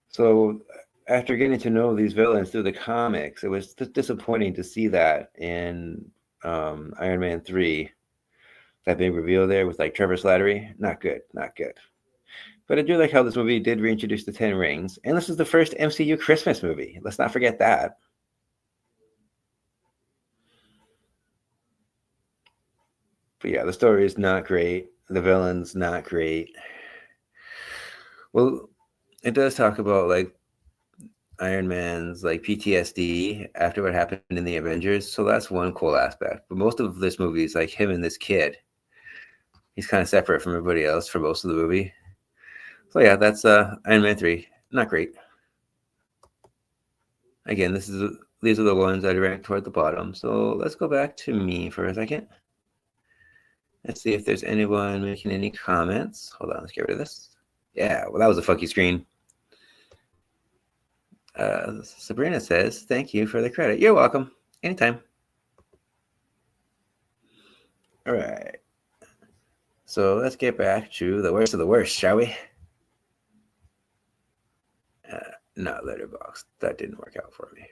So after getting to know these villains through the comics, it was disappointing to see that in Iron Man 3. That big reveal there with like Trevor Slattery. Not good. But I do like how this movie did reintroduce the 10 Rings. And this is the first MCU Christmas movie. Let's not forget that. But yeah, the story is not great. The villain's not great. Well, it does talk about like Iron Man's like PTSD after what happened in the Avengers. So that's one cool aspect. But most of this movie is like him and this kid. He's kind of separate from everybody else for most of the movie. So yeah, that's Iron Man 3. Not great. Again, these are the ones I ranked toward the bottom. So let's go back to me for a second. Let's see if there's anyone making any comments. Hold on, let's get rid of this. Yeah, well, that was a funky screen. Sabrina says, thank you for the credit. You're welcome. Anytime. All right. So let's get back to the worst of the worst, shall we? Not Letterboxd. That didn't work out for me.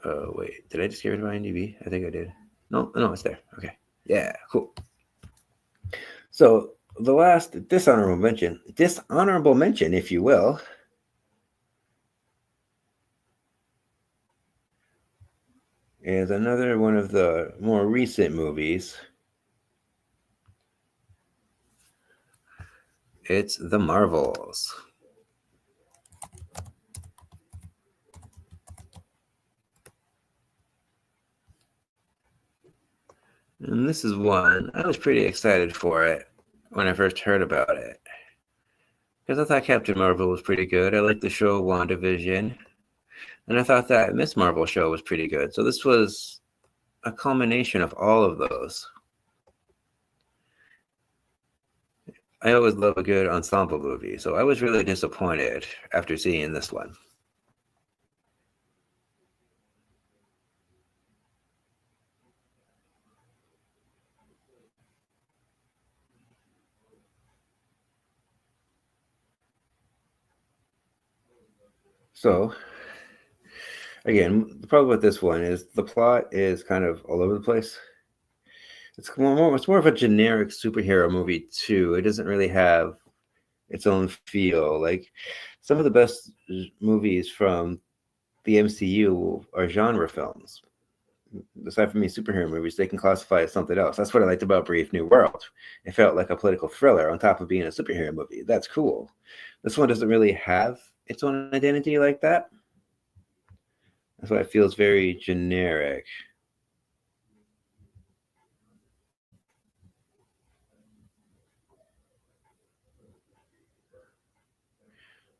Oh, wait. Did I just get rid of IMDb? I think I did. No, it's there. Okay. Yeah, cool. So the last dishonorable mention, if you will, is another one of the more recent movies. It's The Marvels. And this is one, I was pretty excited for it when I first heard about it. Because I thought Captain Marvel was pretty good. I liked the show WandaVision. And I thought that Miss Marvel show was pretty good. So this was a culmination of all of those. I always love a good ensemble movie, so I was really disappointed after seeing this one. So, again, the problem with this one is the plot is kind of all over the place. It's more of a generic superhero movie too. It doesn't really have its own feel. Like some of the best movies from the MCU are genre films. Aside from being superhero movies, they can classify as something else. That's what I liked about Brave New World. It felt like a political thriller on top of being a superhero movie. That's cool. This one doesn't really have its own identity like that. That's why it feels very generic.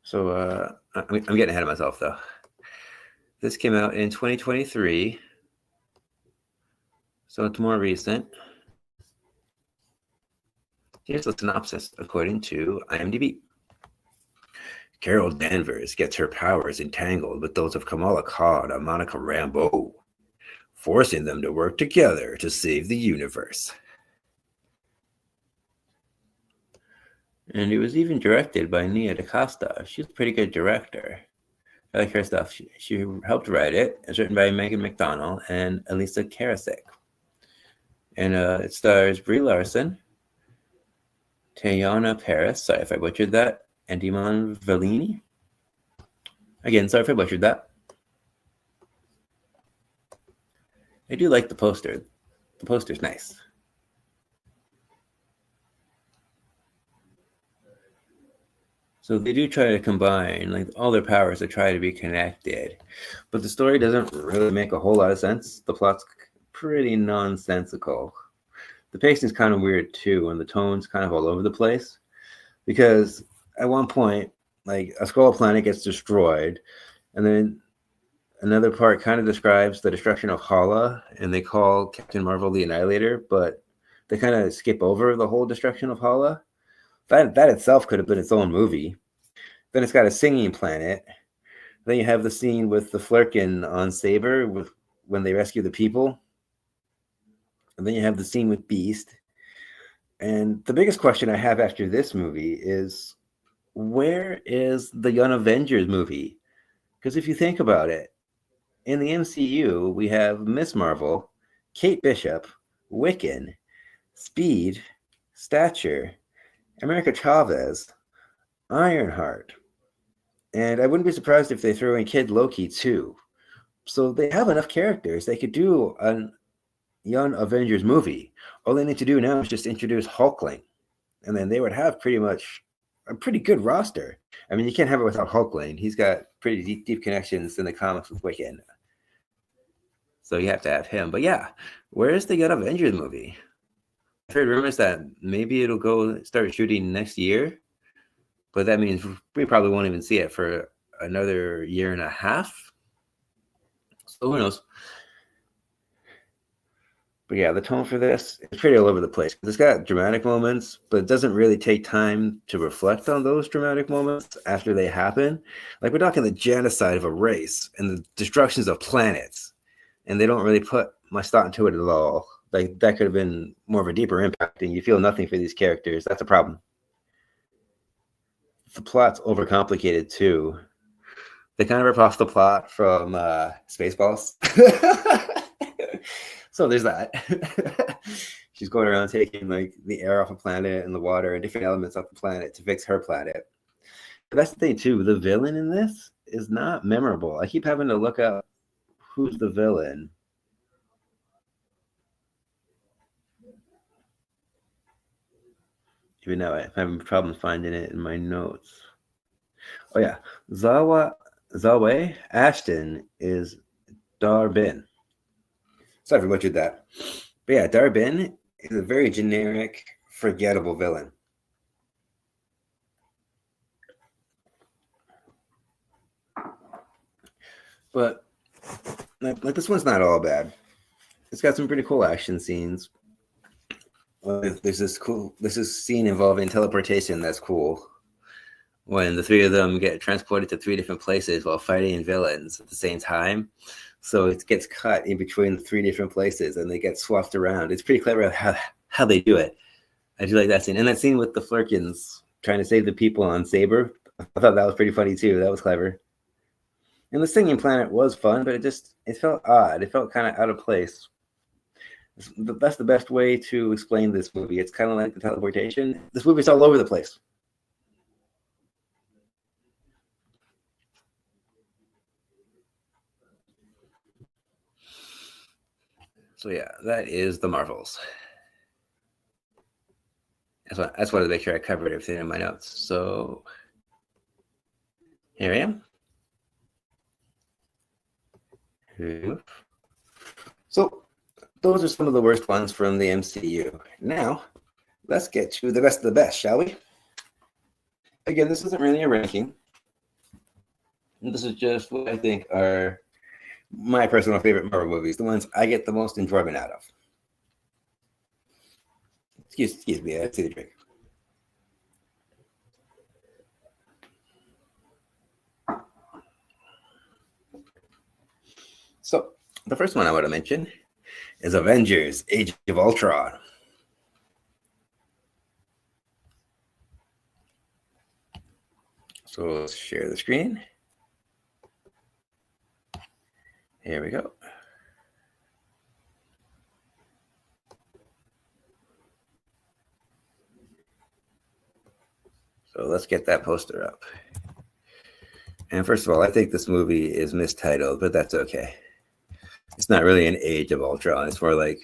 So I'm getting ahead of myself though. This came out in 2023, so it's more recent. Here's the synopsis according to IMDb. Carol Danvers gets her powers entangled with those of Kamala Khan and Monica Rambeau, forcing them to work together to save the universe. And it was even directed by Nia DaCosta. She's a pretty good director. I like her stuff. She helped write it. It's written by Megan McDonnell and Elisa Karasik. And it stars Brie Larson, Teyana Paris, sorry if I butchered that, and Iman Vellini. Again, sorry if I butchered that. I do like the poster. The poster's nice. So they do try to combine like all their powers to try to be connected, but the story doesn't really make a whole lot of sense. The plot's pretty nonsensical. The pacing's kind of weird too, and the tone's kind of all over the place. Because at one point, like a skull planet gets destroyed, and then another part kind of describes the destruction of Hala, and they call Captain Marvel the Annihilator, but they kind of skip over the whole destruction of Hala. That itself could have been its own movie. Then it's got a singing planet. Then you have the scene with the Flurkin on Saber with when they rescue the people. And then you have the scene with Beast. And the biggest question I have after this movie is where is the Young Avengers movie? Because if you think about it, in the MCU, we have Miss Marvel, Kate Bishop, Wiccan, Speed, Stature, America Chavez, Ironheart, and I wouldn't be surprised if they throw in Kid Loki too. So they have enough characters. They could do a Young Avengers movie. All they need to do now is just introduce Hulkling, and then they would have pretty much a pretty good roster. I mean, you can't have it without Hulkling. He's got pretty deep connections in the comics with Wiccan. So you have to have him. But yeah, where is the Young Avengers movie? I've heard rumors that maybe it'll go start shooting next year, but that means we probably won't even see it for another year and a half. So who knows? But yeah, the tone for this is pretty all over the place. It's got dramatic moments, but it doesn't really take time to reflect on those dramatic moments after they happen. Like we're talking the genocide of a race and the destructions of planets, and they don't really put much thought into it at all. Like that could have been more of a deeper impact, and you feel nothing for these characters. That's a problem. The plot's overcomplicated too. They kind of rip off the plot from Spaceballs. So there's that. She's going around taking like the air off a planet and the water and different elements off the planet to fix her planet. But that's the thing too. The villain in this is not memorable. I keep having to look up who's the villain. Even now, I'm having problems finding it in my notes. Oh yeah, Zawe Ashton is Dar-Benn. Sorry for butchered that. But yeah, Dar-Benn is a very generic, forgettable villain. But like this one's not all bad. It's got some pretty cool action scenes. there's this scene involving teleportation that's cool. When the three of them get transported to three different places while fighting villains at the same time. So it gets cut in between the three different places and they get swapped around. It's pretty clever how they do it. I do like that scene. And that scene with the Flurkins trying to save the people on Saber, I thought that was pretty funny too. That was clever. And the singing planet was fun, but it felt odd. It felt kind of out of place. That's the best way to explain this movie. It's kind of like the teleportation. This movie's all over the place. So yeah, that is the Marvels. That's why I make sure I covered everything in my notes. So here I am. So those are some of the worst ones from the MCU. Now, let's get to the best of the best, shall we? Again, this isn't really a ranking. This is just what I think are my personal favorite Marvel movies, the ones I get the most enjoyment out of. Excuse me, I see the drink. So, the first one I want to mention is Avengers: Age of Ultron. So let's share the screen. Here we go. So let's get that poster up. And first of all, I think this movie is mistitled, but that's okay. It's not really an Age of Ultron. It's more like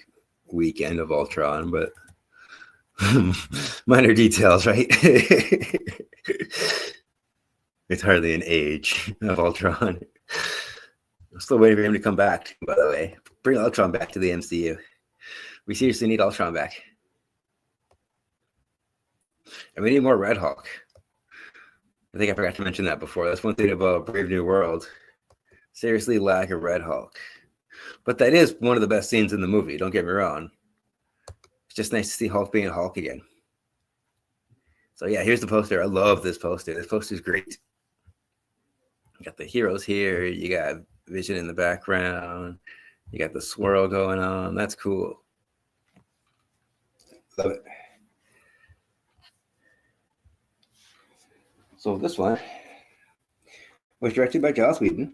Weekend of Ultron, but minor details, right? It's hardly an Age of Ultron. I'm still waiting for him to come back, by the way. Bring Ultron back to the MCU. We seriously need Ultron back. And we need more Red Hulk. I think I forgot to mention that before. That's one thing about Brave New World. Seriously lack of Red Hulk. But that is one of the best scenes in the movie, don't get me wrong. It's just nice to see Hulk being Hulk again. So yeah, here's the poster. I love this poster. This poster's great. You got the heroes here. You got Vision in the background. You got the swirl going on. That's cool. Love it. So this one was directed by Joss Whedon.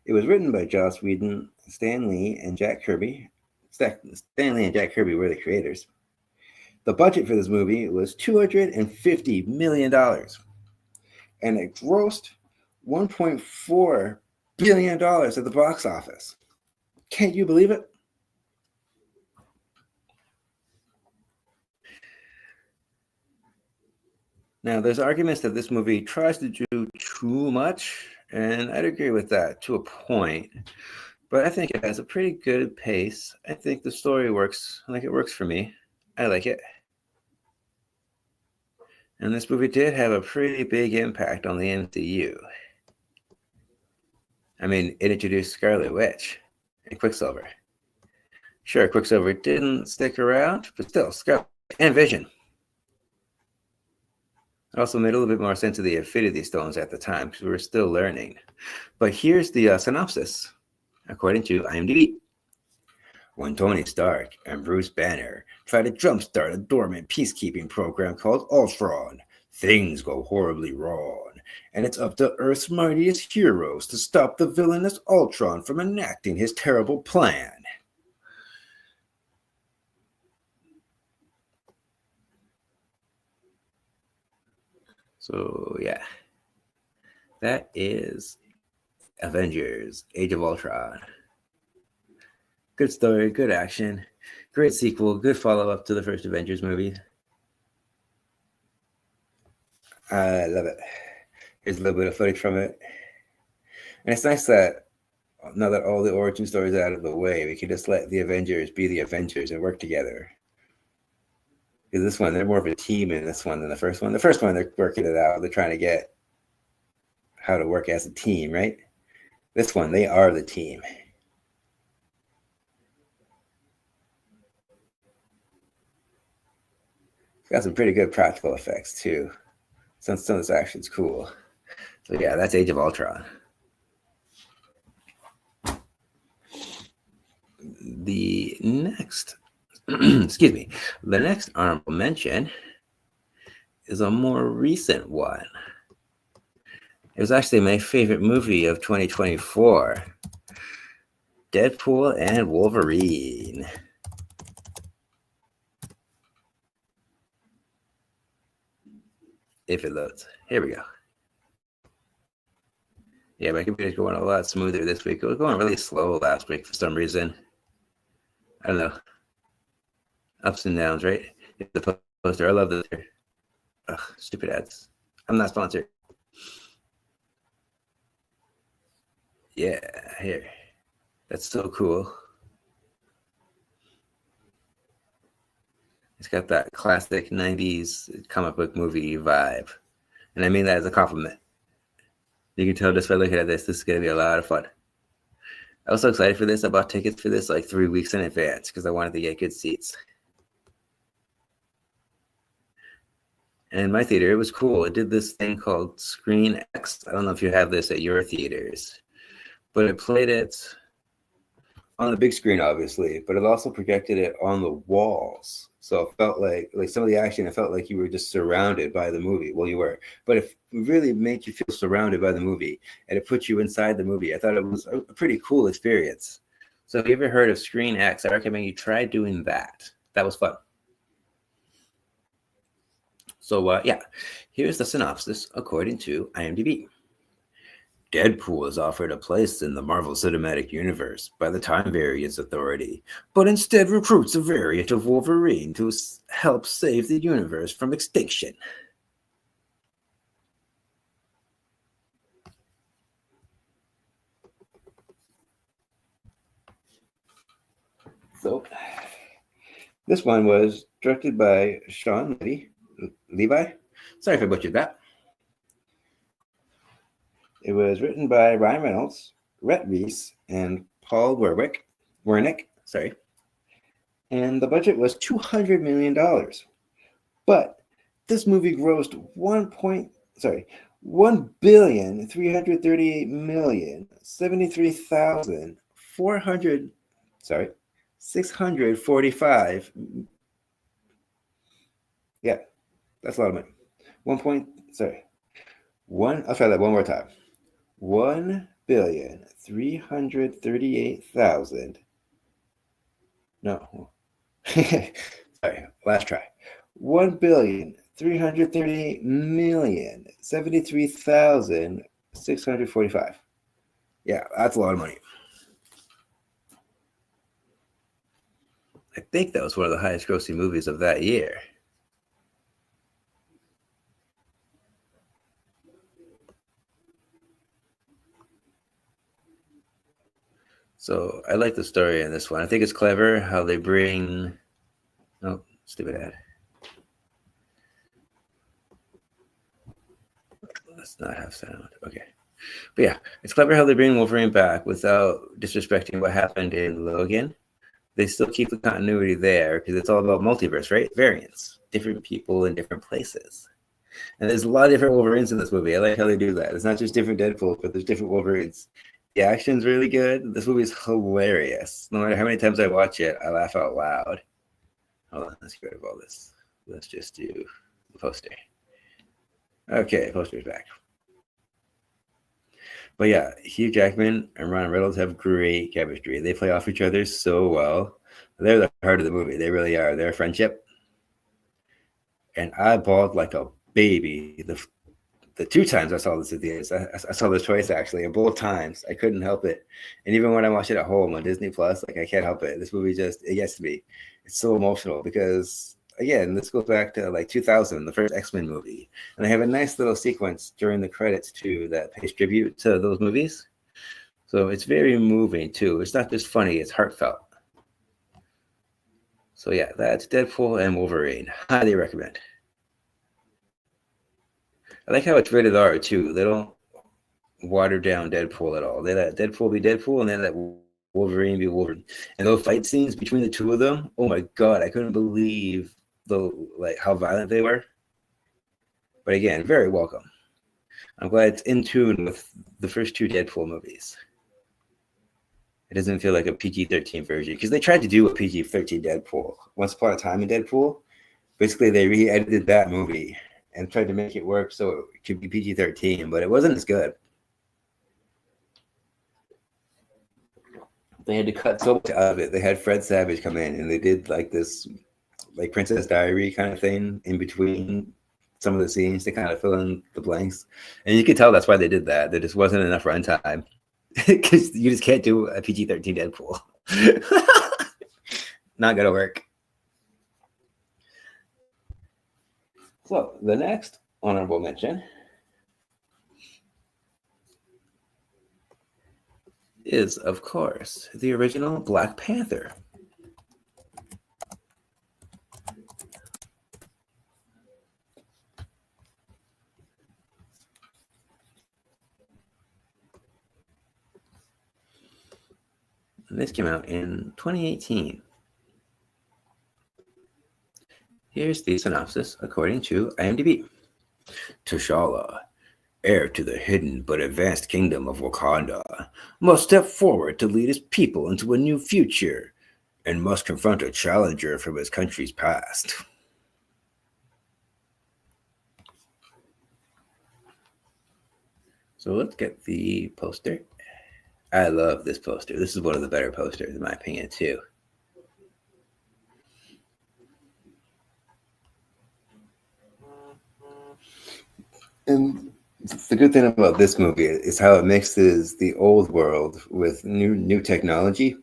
It was written by Joss Whedon, Stan Lee, and Jack Kirby. Stan Lee and Jack Kirby were the creators. The budget for this movie was $250 million. And it grossed $1.4 billion at the box office. Can't you believe it? Now, there's arguments that this movie tries to do too much, and I'd agree with that to a point. But I think it has a pretty good pace. I think the story works. It works for me. I like it. And this movie did have a pretty big impact on the MCU. I mean, it introduced Scarlet Witch and Quicksilver. Sure, Quicksilver didn't stick around, but still, Scarlet and Vision. It also made a little bit more sense of the Infinity Stones at the time because we were still learning. But here's the synopsis, according to IMDb. When Tony Stark and Bruce Banner try to jumpstart a dormant peacekeeping program called Ultron, things go horribly wrong, and it's up to Earth's mightiest heroes to stop the villainous Ultron from enacting his terrible plan. So, yeah. That is Avengers: Age of Ultron. Good story, good action, great sequel, good follow-up to the first Avengers movie. I love it. Here's a little bit of footage from it. And it's nice that now that all the origin stories are out of the way, we can just let the Avengers be the Avengers and work together. Because this one, they're more of a team in this one than the first one. The first one, they're working it out. They're trying to get how to work as a team, right? This one, they are the team. got some pretty good practical effects too. Some of this action's cool. So yeah, that's Age of Ultron. The next, excuse me, the next honorable mention is a more recent one. It was actually my favorite movie of 2024, Deadpool and Wolverine. If it loads. Here we go. Yeah, my computer's going a lot smoother this week. It was going really slow last week for some reason. I don't know. Ups and downs, right? The poster. I love this. Ugh, stupid ads. I'm not sponsored. Yeah, here. That's so cool. It's got that classic 90s comic book movie vibe. And I mean that as a compliment. You can tell just by looking at this, this is going to be a lot of fun. I was so excited for this. I bought tickets for this like 3 weeks in advance because I wanted to get good seats. And in my theater, it was cool. It did this thing called Screen X. I don't know if you have this at your theaters, but it played it on the big screen, obviously, but it also projected it on the walls. So it felt like some of the action, it felt like you were just surrounded by the movie. Well, you were, but it really made you feel surrounded by the movie, and it put you inside the movie. I thought it was a pretty cool experience. So if you ever heard of Screen X, I recommend you try doing that. That was fun. So yeah, here's the synopsis according to IMDb. Deadpool is offered a place in the Marvel Cinematic Universe by the Time Variance Authority, but instead recruits a variant of Wolverine to help save the universe from extinction. So, this one was directed by Sean Levi. Sorry if I butchered that. It was written by Ryan Reynolds, Rhett Reese, and Paul Wernick. Sorry. And the budget was $200 million. But this movie grossed $1,338,073,645. Yeah, that's a lot of money. I'll try that one more time. 1,338,000. No. Sorry, last try. 1,338,073,645. Yeah, that's a lot of money. I think that was one of the highest grossing movies of that year. So I like the story in this one. I think it's clever how they bring... Oh, stupid ad. Let's not have sound. Okay. But yeah, it's clever how they bring Wolverine back without disrespecting what happened in Logan. They still keep the continuity there because it's all about multiverse, right? Variants, different people in different places. And there's a lot of different Wolverines in this movie. I like how they do that. It's not just different Deadpool, but there's different Wolverines. The action's really good. This movie is hilarious. No matter how many times I watch it, I laugh out loud. Hold on, let's get rid of all this. Let's just do the poster. Okay, poster's back. But yeah, Hugh Jackman and Ryan Reynolds have great chemistry. They play off each other so well. They're the heart of the movie. They really are. Their friendship. And I bawled like a baby the 2 times I saw this at the end. I saw this twice actually, and both times I couldn't help it. And even when I watch it at home on Disney Plus, like I can't help it. This movie it gets to me. It's so emotional because again, this goes back to like 2000, the first X-Men movie, and they have a nice little sequence during the credits too that pays tribute to those movies. So it's very moving too. It's not just funny; it's heartfelt. So yeah, that's Deadpool and Wolverine. Highly recommend. I like how it's rated R too. They don't water down Deadpool at all. They let Deadpool be Deadpool, and they let Wolverine be Wolverine. And those fight scenes between the two of them, oh my god, I couldn't believe like how violent they were. But again, very welcome. I'm glad it's in tune with the first two Deadpool movies. It doesn't feel like a PG-13 version because they tried to do a PG-13 Deadpool. Once Upon a Time in Deadpool, basically they re-edited that movie and tried to make it work so it could be PG-13, but it wasn't as good. They had to cut so much out of it. They had Fred Savage come in and they did like this like Princess Diary kind of thing in between some of the scenes to kind of fill in the blanks. And you could tell that's why they did that. There just wasn't enough runtime because you just can't do a PG-13 Deadpool. Not gonna work. So the next honorable mention is, of course, the original Black Panther. And this came out in 2018. Here's the synopsis according to IMDb. T'Challa, heir to the hidden but advanced kingdom of Wakanda, must step forward to lead his people into a new future and must confront a challenger from his country's past. So let's get the poster. I love this poster. This is one of the better posters, in my opinion, too. And the good thing about this movie is how it mixes the old world with new technology.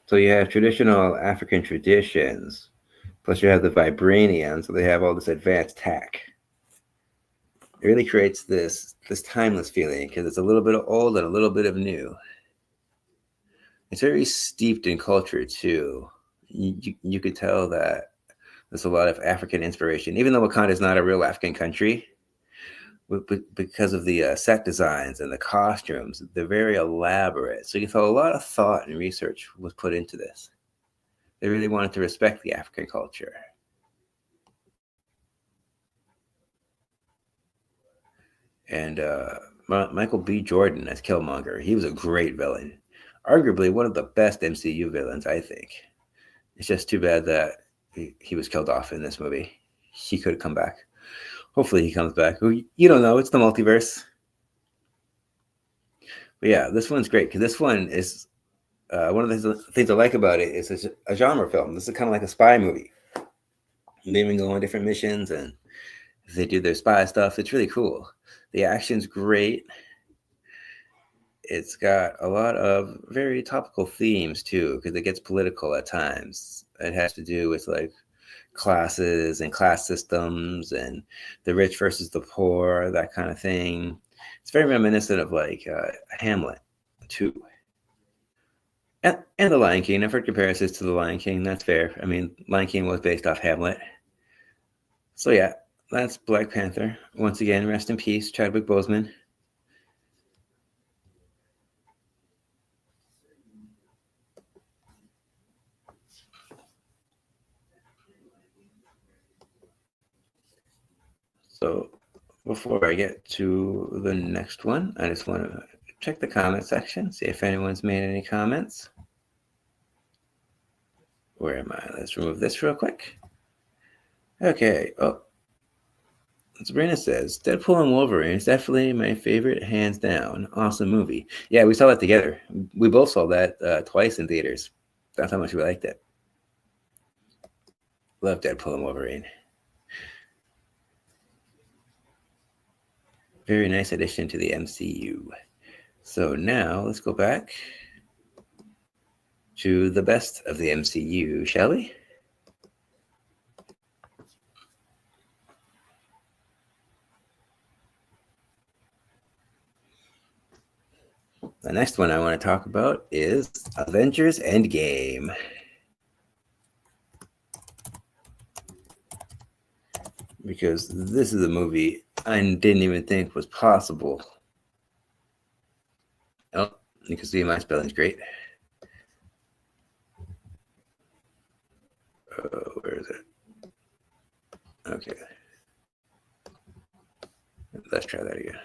So you have traditional African traditions, plus you have the vibranium, so they have all this advanced tech. It really creates this timeless feeling because it's a little bit of old and a little bit of new. It's very steeped in culture too. You could tell that there's a lot of African inspiration, even though Wakanda is not a real African country. Because of the set designs and the costumes, they're very elaborate. So you feel a lot of thought and research was put into this. They really wanted to respect the African culture. And Michael B. Jordan as Killmonger, he was a great villain. Arguably one of the best MCU villains, I think. It's just too bad that he was killed off in this movie. He could come back. Hopefully he comes back. You don't know. It's the multiverse. But yeah, this one's great because this one is one of the things I like about it is a genre film. This is kind of like a spy movie. They even go on different missions and they do their spy stuff. It's really cool. The action's great. It's got a lot of very topical themes too because it gets political at times. It has to do with like classes and class systems and the rich versus the poor, that kind of thing. It's very reminiscent of like Hamlet too. And the Lion King. I've heard comparisons to the Lion King. That's fair. I mean, Lion King was based off Hamlet. So yeah, that's Black Panther. Once again, rest in peace, Chadwick Boseman. So before I get to the next one, I just want to check the comment section, see if anyone's made any comments. Where am I? Let's remove this real quick. Okay. Oh, Sabrina says, Deadpool and Wolverine is definitely my favorite, hands down. Awesome movie. Yeah, we saw that together. We both saw that twice in theaters. That's how much we liked it. Love Deadpool and Wolverine. Very nice addition to the MCU. So now let's go back to the best of the MCU, shall we? The next one I want to talk about is Avengers Endgame. Because this is a movie I didn't even think was possible. Oh, you can see my spelling's great. Okay. Let's try that again.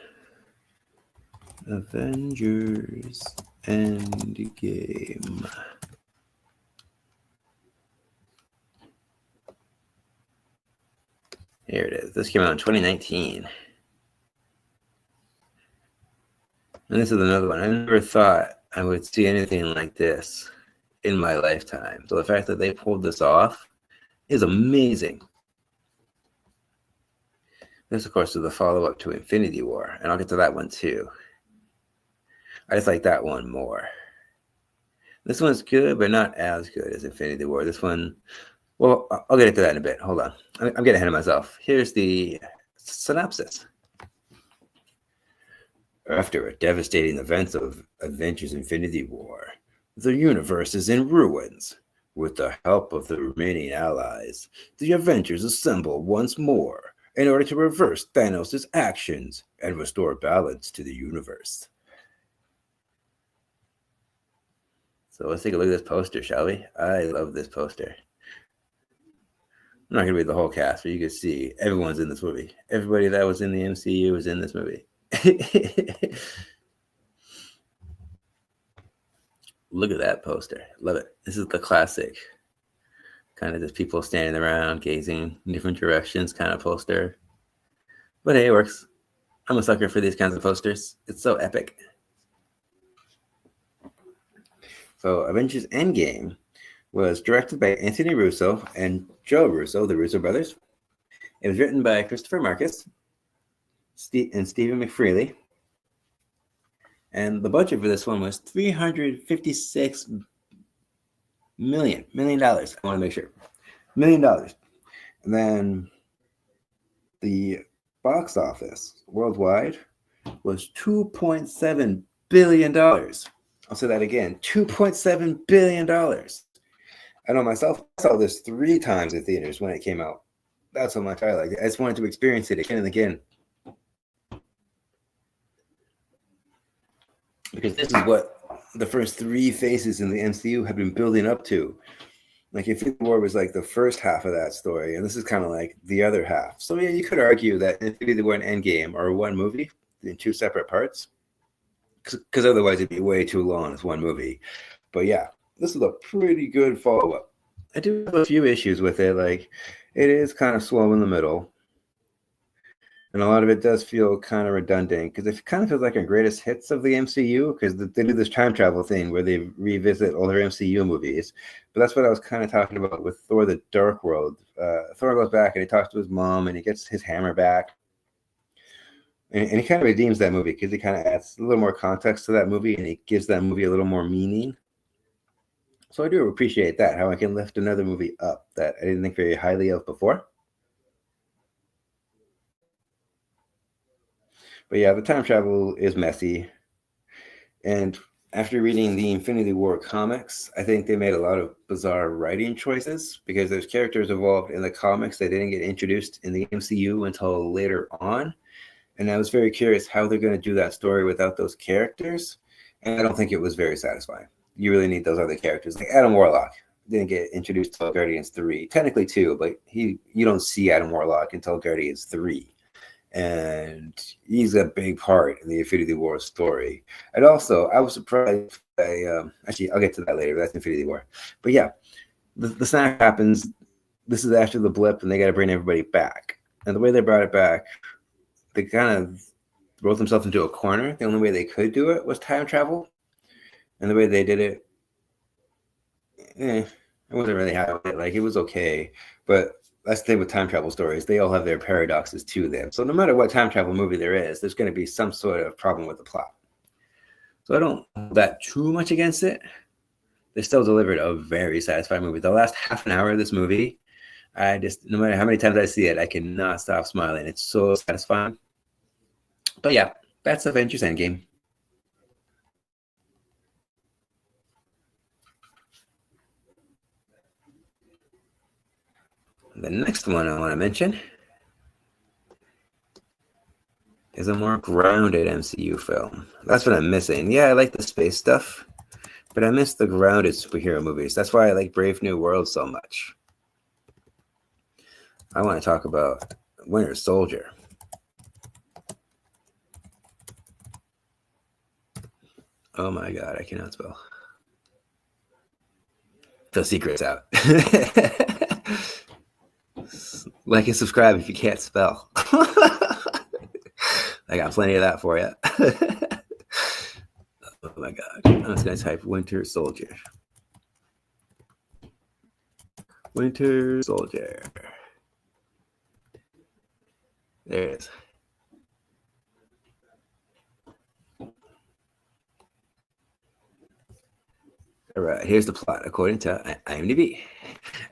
Avengers Endgame. Here it is. This came out in 2019. And this is another one. I never thought I would see anything like this in my lifetime. So the fact that they pulled this off is amazing. This, of course, is the follow-up to Infinity War, and I'll get to that one too. I just like that one more. This one's good, but not as good as Infinity War. This one, well, I'll get into that in a bit. Hold on. I'm getting ahead of myself. Here's the synopsis. After a devastating events of Avengers Infinity War, the universe is in ruins. With the help of the remaining allies, the Avengers assemble once more in order to reverse Thanos' actions and restore balance to the universe. So let's take a look at this poster, shall we? I love this poster. I'm not going to read the whole cast, but you can see everyone's in this movie. Everybody that was in the MCU is in this movie. Look at that poster. Love it. This is the classic kind of just people standing around gazing in different directions kind of poster. But hey, it works. I'm a sucker for these kinds of posters. It's so epic. So Avengers Endgame was directed by Anthony Russo and Joe Russo, the Russo brothers. It was written by Christopher Marcus and Stephen McFeely. And the budget for this one was $356 million. I want to make sure. $1 million. And then the box office worldwide was $2.7 billion. I'll say that again, $2.7 billion. I know myself, I saw this 3 times in theaters when it came out. That's how much I liked it. I just wanted to experience it again and again. Because this is what the first 3 phases in the MCU have been building up to. Like Infinity War was like the first half of that story, and this is kind of like the other half. So yeah, you could argue that Infinity War and Endgame are one movie in 2 separate parts. Because otherwise it'd be way too long as one movie. But yeah, this is a pretty good follow-up. I do have a few issues with it. Like, it is kind of slow in the middle. And a lot of it does feel kind of redundant because it kind of feels like a greatest hits of the MCU because they do this time travel thing where they revisit all their MCU movies. But that's what I was kind of talking about with Thor: The Dark World. Thor goes back and he talks to his mom and he gets his hammer back. And he kind of redeems that movie because he kind of adds a little more context to that movie and he gives that movie a little more meaning. So I do appreciate that, how I can lift another movie up that I didn't think very highly of before. But yeah, the time travel is messy. And after reading the Infinity War comics, I think they made a lot of bizarre writing choices because there's characters involved in the comics that didn't get introduced in the MCU until later on. And I was very curious how they're going to do that story without those characters. And I don't think it was very satisfying. You really need those other characters. Like Adam Warlock didn't get introduced until Guardians 3. Technically 2, but you don't see Adam Warlock until Guardians 3. And he's a big part in the Infinity War story. And also, I was surprised by, actually, I'll get to that later. That's Infinity War. But yeah, the snap happens. This is after the blip, and they got to bring everybody back. And the way they brought it back, they kind of wrote themselves into a corner. The only way they could do it was time travel. And the way they did it, I wasn't really happy with it. Like, it was okay. But that's the thing with time travel stories. They all have their paradoxes to them. So no matter what time travel movie there is, there's going to be some sort of problem with the plot. So I don't hold that too much against it. They still delivered a very satisfying movie. The last half an hour of this movie, I just, no matter how many times I see it, I cannot stop smiling. It's so satisfying. But yeah, that's Avengers Endgame. The next one I want to mention is a more grounded MCU film. That's what I'm missing. Yeah, I like the space stuff, but I miss the grounded superhero movies. That's why I like Brave New World so much. I want to talk about Winter Soldier. Oh my God, I cannot spell. The secret's out. Like and subscribe if you can't spell. I got plenty of that for you. Oh my God. I'm just going to type Winter Soldier. Winter Soldier. There it is. All right, here's the plot according to IMDb.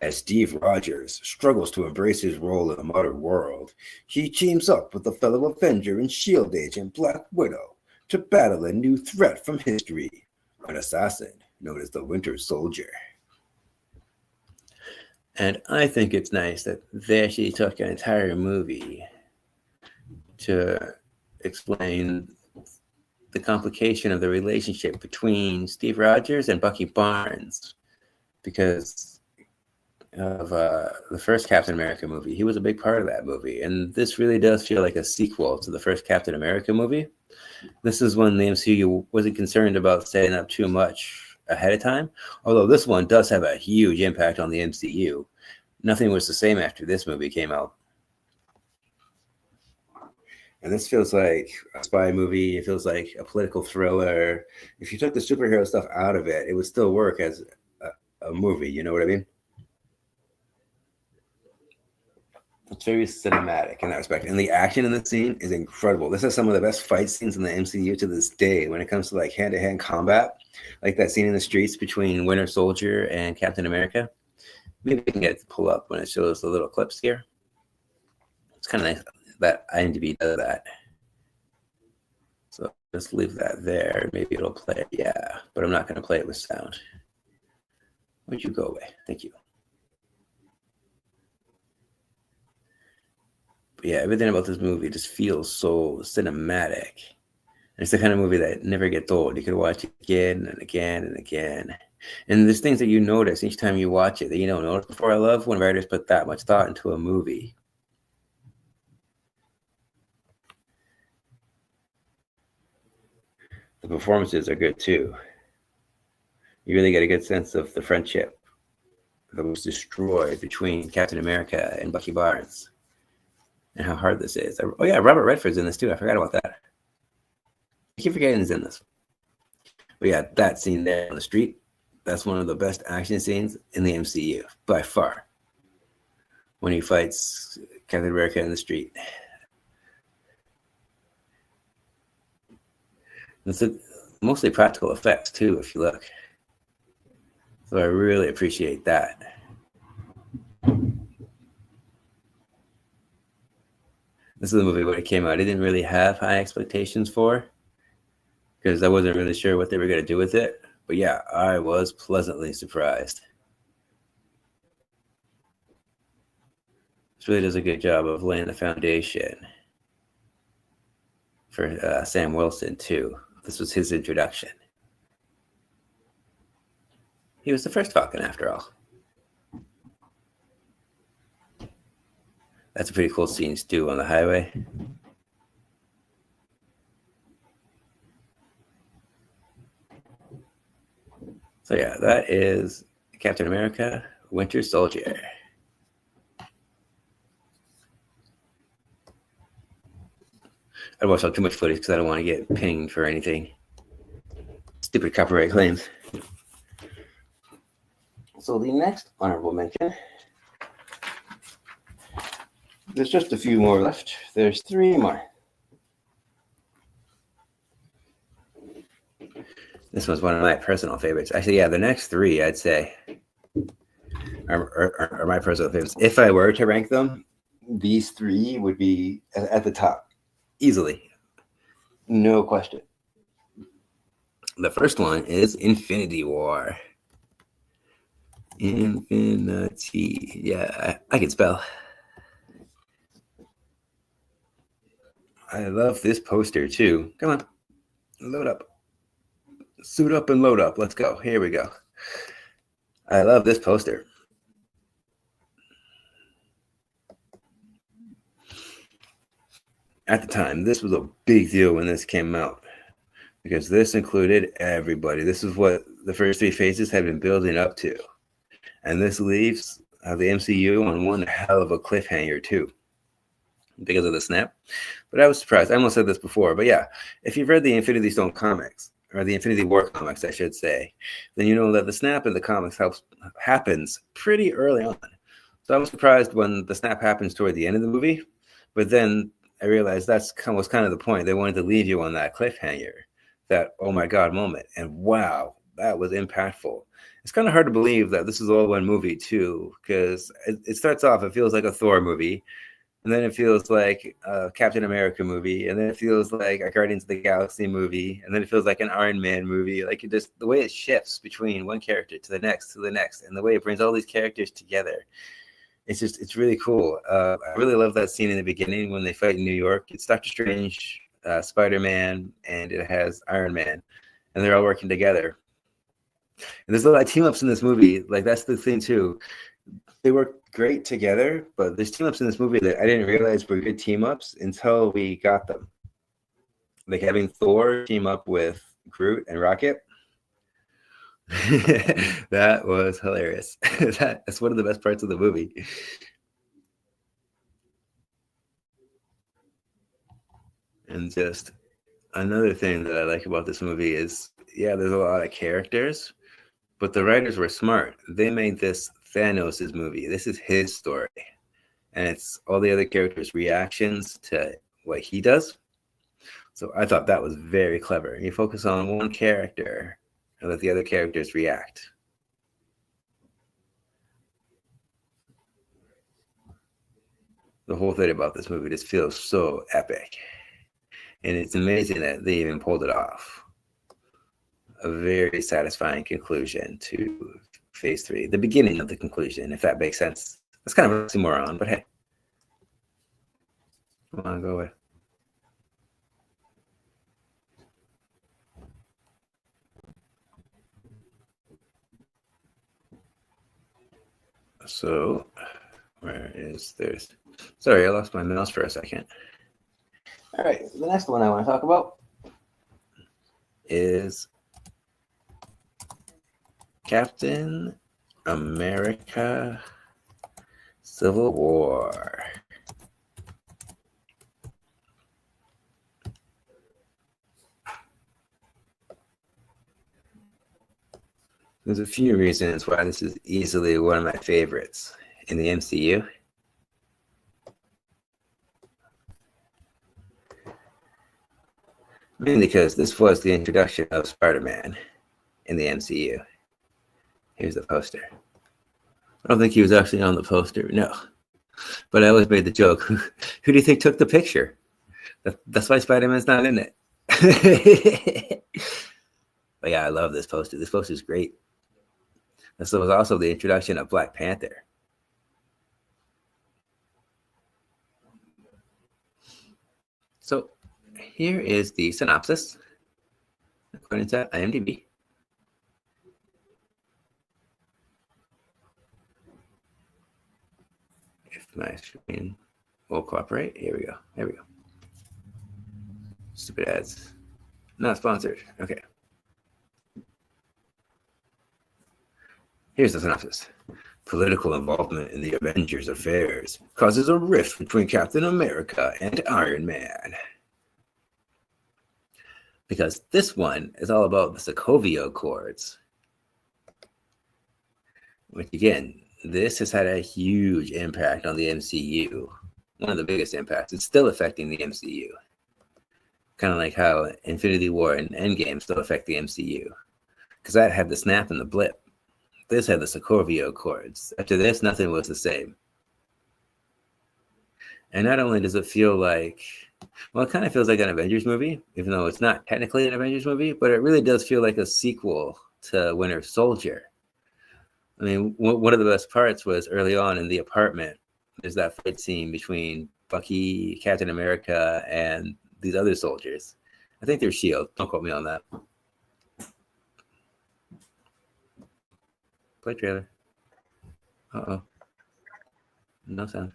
As Steve Rogers struggles to embrace his role in the modern world, he teams up with a fellow Avenger and S.H.I.E.L.D. agent Black Widow to battle a new threat from history, an assassin known as the Winter Soldier. And I think it's nice that they actually took an entire movie to explain the complication of the relationship between Steve Rogers and Bucky Barnes, because of the first Captain America movie. He was a big part of that movie, and this really does feel like a sequel to the first Captain America movie. This is when the MCU wasn't concerned about setting up too much ahead of time, although this one does have a huge impact on the MCU. Nothing was the same after this movie came out. And this feels like a spy movie. It feels like a political thriller. If you took the superhero stuff out of it, it would still work as a movie. You know what I mean? It's very cinematic in that respect. And the action in this scene is incredible. This is some of the best fight scenes in the MCU to this day when it comes to like hand-to-hand combat. Like that scene in the streets between Winter Soldier and Captain America. Maybe we can get it to pull up when it shows the little clips here. It's kind of nice that IMDb does that. So just leave that there. Maybe it'll play it. Yeah, but I'm not going to play it with sound. Would you go away? Thank you. But yeah, everything about this movie just feels so cinematic. And it's the kind of movie that never gets old. You can watch it again and again and again. And there's things that you notice each time you watch it that you don't notice before. I love when writers put that much thought into a movie. The performances are good too. You really get a good sense of the friendship that was destroyed between Captain America and Bucky Barnes, and how hard this is. Oh yeah, Robert Redford's in this too. I forgot about that. I keep forgetting he's in this. But yeah, that scene there on the street, that's one of the best action scenes in the MCU by far. When he fights Captain America in the street. It's mostly practical effects too, if you look. So I really appreciate that. This is a movie when it came out, I didn't really have high expectations for, because I wasn't really sure what they were going to do with it. But yeah, I was pleasantly surprised. This really does a good job of laying the foundation for Sam Wilson too. This was his introduction. He was the first Falcon after all. That's a pretty cool scene too on the highway. So yeah, that is Captain America, Winter Soldier. I don't watch out too much footage because I don't want to get pinged for anything. Stupid copyright claims. So the next honorable mention, there's just a few more left. There's 3 more. This was one of my personal favorites. Actually, yeah, the next 3, I'd say, are my personal favorites. If I were to rank them, these 3 would be at the top. Easily. No question. The first one is Infinity War. Infinity. Yeah, I can spell. I love this poster too. Come on. Load up. Suit up and load up. Let's go. Here we go. I love this poster. at the time, this was a big deal when this came out because this included everybody. This is what the first three phases had been building up to. And this leaves the MCU on one hell of a cliffhanger, too, because of the snap. But I was surprised. I almost said this before, but yeah, if you've read the Infinity Stone comics, or the Infinity War comics, I should say, then you know that the snap in the comics happens pretty early on. So I was surprised when the snap happens toward the end of the movie, but then I realized was kind of the point. They wanted to leave you on that cliffhanger, that oh my god moment, and wow, that was impactful. It's kind of hard to believe that this is all one movie too, because it starts off, it feels like a Thor movie, and then it feels like a Captain America movie, and then it feels like a Guardians of the Galaxy movie, and then it feels like an Iron Man movie. Like it just the way it shifts between one character to the next, and the way it brings all these characters together. It's really cool. I really love that scene in the beginning when they fight in New York. It's Doctor Strange, Spider-Man, and it has Iron Man, and they're all working together. And there's a lot of team-ups in this movie. Like that's the thing too. They work great together, but there's team-ups in this movie that I didn't realize were good team-ups until we got them. Like having Thor team up with Groot and Rocket. That was hilarious. That's one of the best parts of the movie. And just another thing that I like about this movie is, yeah, there's a lot of characters, but the writers were smart. They made this Thanos' movie. This is his story. And it's all the other characters' reactions to what he does. So I thought that was very clever. You focus on one character and let the other characters react. The whole thing about this movie just feels so epic. And it's amazing that they even pulled it off. A very satisfying conclusion to phase 3, the beginning of the conclusion, if that makes sense. That's kind of an oxymoron, but hey. Come on, go away. So, where is this? Sorry, I lost my mouse for a second. All right, the next one I want to talk about is Captain America Civil War. There's a few reasons why this is easily one of my favorites in the MCU. Mainly because this was the introduction of Spider-Man in the MCU. Here's the poster. I don't think he was actually on the poster, no. But I always made the joke, who do you think took the picture? That's why Spider-Man's not in it. But yeah, I love this poster. This poster is great. This was also the introduction of Black Panther. So here is the synopsis, according to IMDb. If my screen will cooperate, here we go. There we go. Stupid ads. Not sponsored. Okay. Here's the synopsis. Political involvement in the Avengers' affairs causes a rift between Captain America and Iron Man. Because this one is all about the Sokovia Accords. Which again, this has had a huge impact on the MCU. One of the biggest impacts. It's still affecting the MCU. Kind of like how Infinity War and Endgame still affect the MCU. Because that had the snap and the blip. This had the Sokovia Accords. After this, nothing was the same. And not only does it feel like, well, it kind of feels like an Avengers movie, even though it's not technically an Avengers movie, but it really does feel like a sequel to Winter Soldier. I mean, one of the best parts was early on in the apartment. There's that fight scene between Bucky, Captain America, and these other soldiers. I think they're S.H.I.E.L.D. Don't quote me on that. Play trailer. Uh-oh. No sound.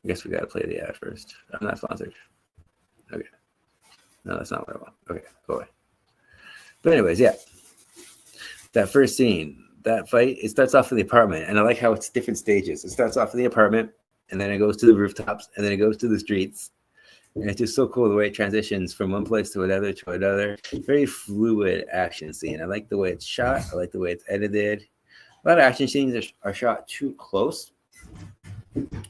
I guess we got to play the ad first. I'm not sponsored. Okay. No, that's not what I want. Okay, go away. But anyways, yeah. That first scene, that fight, it starts off in the apartment. And I like how it's different stages. It starts off in the apartment, and then it goes to the rooftops, and then it goes to the streets. And it's just so cool the way it transitions from one place to another to another. Very fluid action scene. I like the way it's shot. I like the way it's edited. A lot of action scenes are shot too close.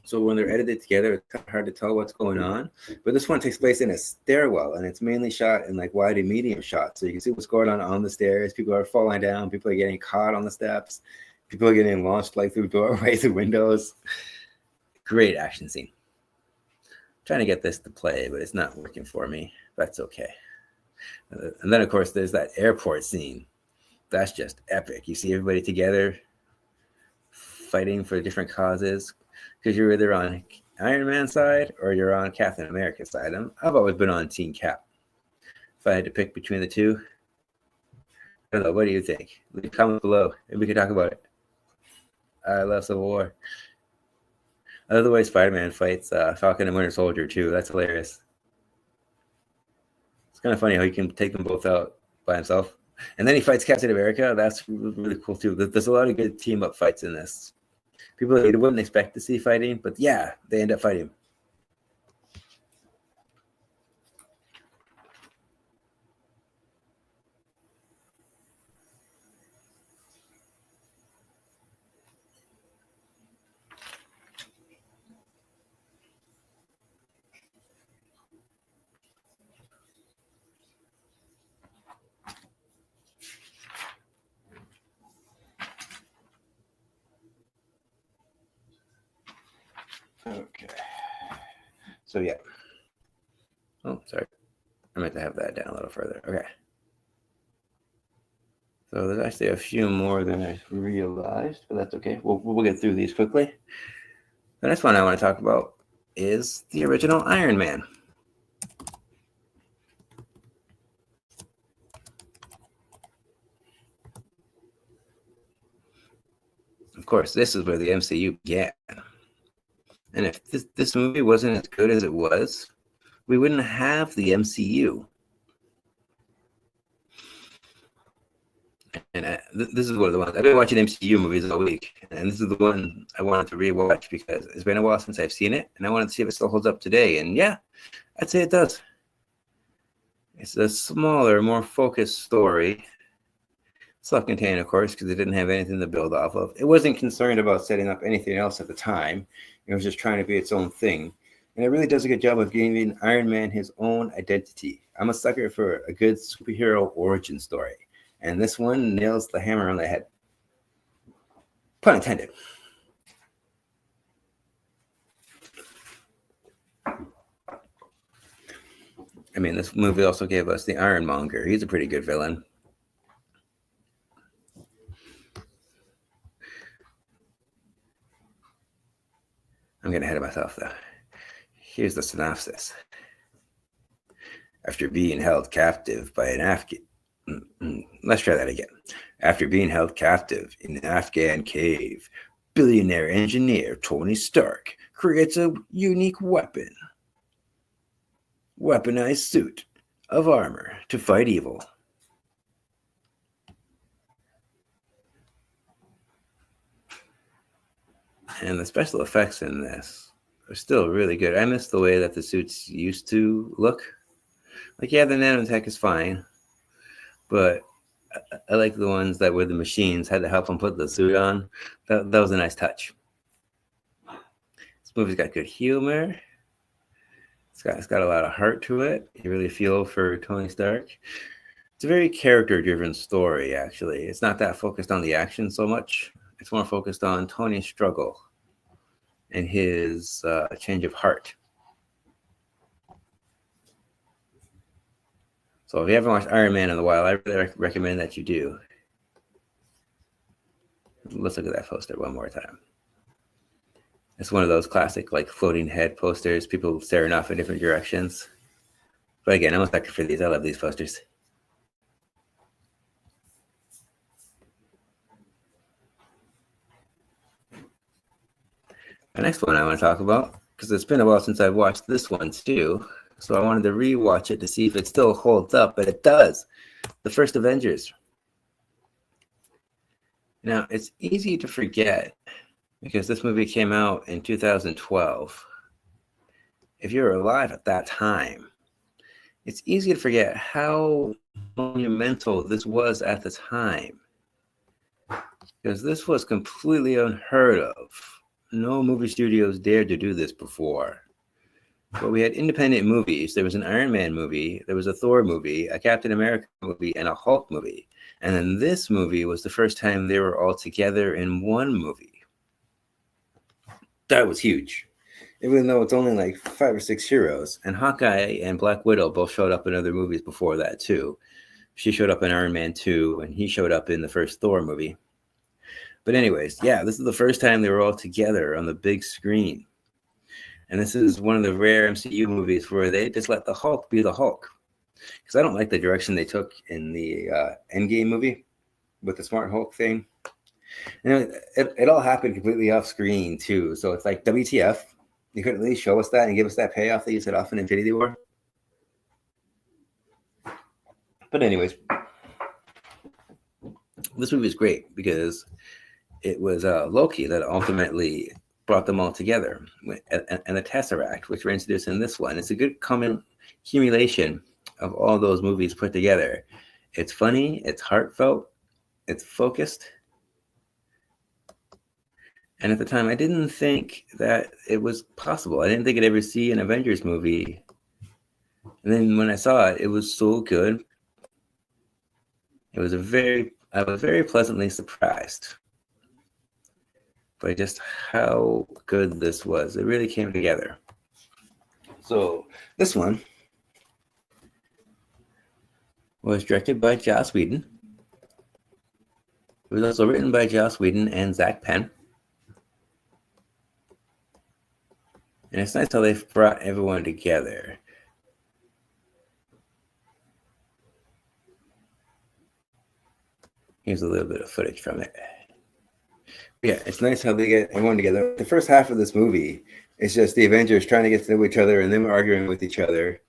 So when they're edited together, it's kind of hard to tell what's going on. But this one takes place in a stairwell, and it's mainly shot in like wide and medium shots. So you can see what's going on the stairs. People are falling down. People are getting caught on the steps. People are getting launched like through doorways and windows. Great action scene. Trying to get this to play, but it's not working for me. That's okay. And then, of course, there's that airport scene. That's just epic. You see everybody together fighting for different causes because you're either on Iron Man's side or you're on Captain America's side. I've always been on Team Cap. If I had to pick between the two, I don't know. What do you think? Leave a comment below and we can talk about it. I love Civil War. I love the way Spider-Man fights Falcon and Winter Soldier too. That's hilarious. It's kind of funny how he can take them both out by himself. And then he fights Captain America. That's really cool too. There's a lot of good team-up fights in this. People that you wouldn't expect to see fighting, but yeah, they end up fighting. Okay. So yeah. Oh, sorry. I meant to have that down a little further. Okay. So there's actually a few more than I realized, but that's okay. We'll get through these quickly. The next one I want to talk about is the original Iron Man. Of course, this is where the MCU began. And if this movie wasn't as good as it was, we wouldn't have the MCU. And this is one of the ones I've been watching MCU movies all week, and this is the one I wanted to rewatch because it's been a while since I've seen it, and I wanted to see if it still holds up today. And yeah, I'd say it does. It's a smaller, more focused story. Self-contained, of course, because it didn't have anything to build off of. It wasn't concerned about setting up anything else at the time. It was just trying to be its own thing. And it really does a good job of giving Iron Man his own identity. I'm a sucker for a good superhero origin story. And this one nails the hammer on the head. Pun intended. I mean, this movie also gave us the Ironmonger. He's a pretty good villain. I'm getting ahead of myself, though. Here's the synopsis. After being held captive by an Afghan... Let's try that again. After being held captive in an Afghan cave, billionaire engineer Tony Stark creates a unique weapon. Weaponized suit of armor to fight evil. And the special effects in this are still really good. I miss the way that the suits used to look. Like, yeah, the nanotech is fine, but I like the ones that where the machines had to help them put the suit on. That was a nice touch. This movie's got good humor. It's got a lot of heart to it. You really feel for Tony Stark. It's a very character-driven story, actually. It's not that focused on the action so much. It's more focused on Tony's struggle and his change of heart. So if you haven't watched Iron Man in a while, I really recommend that you do. Let's look at that poster one more time. It's one of those classic, like, floating head posters, people staring off in different directions. But again, I'm a sucker for these. I love these posters. The next one I want to talk about because it's been a while since I watched this one too. So I wanted to rewatch it to see if it still holds up, but it does. The first Avengers. Now, it's easy to forget because this movie came out in 2012. If you're alive at that time, it's easy to forget how monumental this was at the time. Because this was completely unheard of. No movie studios dared to do this before. But we had independent movies. There was an Iron Man movie, there was a Thor movie, a Captain America movie, and a Hulk movie. And then this movie was the first time they were all together in one movie. That was huge. Even though it's only like 5 or 6 heroes. And Hawkeye and Black Widow both showed up in other movies before that too. She showed up in Iron Man 2, and he showed up in the first Thor movie. But anyways, yeah, this is the first time they were all together on the big screen. And this is one of the rare MCU movies where they just let the Hulk be the Hulk. Because I don't like the direction they took in the Endgame movie with the Smart Hulk thing. And it all happened completely off screen too. So it's like, WTF? You couldn't at least show us that and give us that payoff that you set off in Infinity War? But anyways, this movie is great because it was Loki that ultimately brought them all together, and the Tesseract, which were introduced in this one. It's a good common accumulation of all those movies put together. It's funny, it's heartfelt, it's focused. And at the time, I didn't think that it was possible. I didn't think I'd ever see an Avengers movie. And then when I saw it, it was so good. I was very pleasantly surprised by just how good this was. It really came together. So this one was directed by Joss Whedon. It was also written by Joss Whedon and Zach Penn. And it's nice how they've brought everyone together. Here's a little bit of footage from it. Yeah, it's nice how they get everyone together. The first half of this movie is just the Avengers trying to get to know each other and them arguing with each other.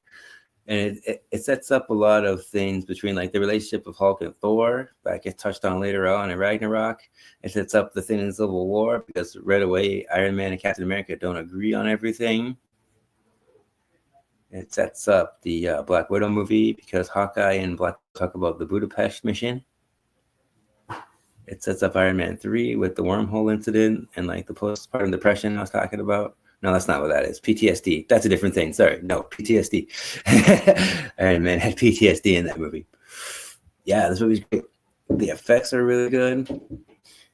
And it sets up a lot of things between like the relationship of Hulk and Thor that gets touched on later on in Ragnarok. It sets up the thing in Civil War because right away Iron Man and Captain America don't agree on everything. It sets up the Black Widow movie because Hawkeye and Black talk about the Budapest mission. It sets up Iron Man 3 with the wormhole incident and like the postpartum depression I was talking about. No, that's not what that is. PTSD. That's a different thing. Sorry. No, PTSD. Iron Man had PTSD in that movie. Yeah, this movie's great. The effects are really good.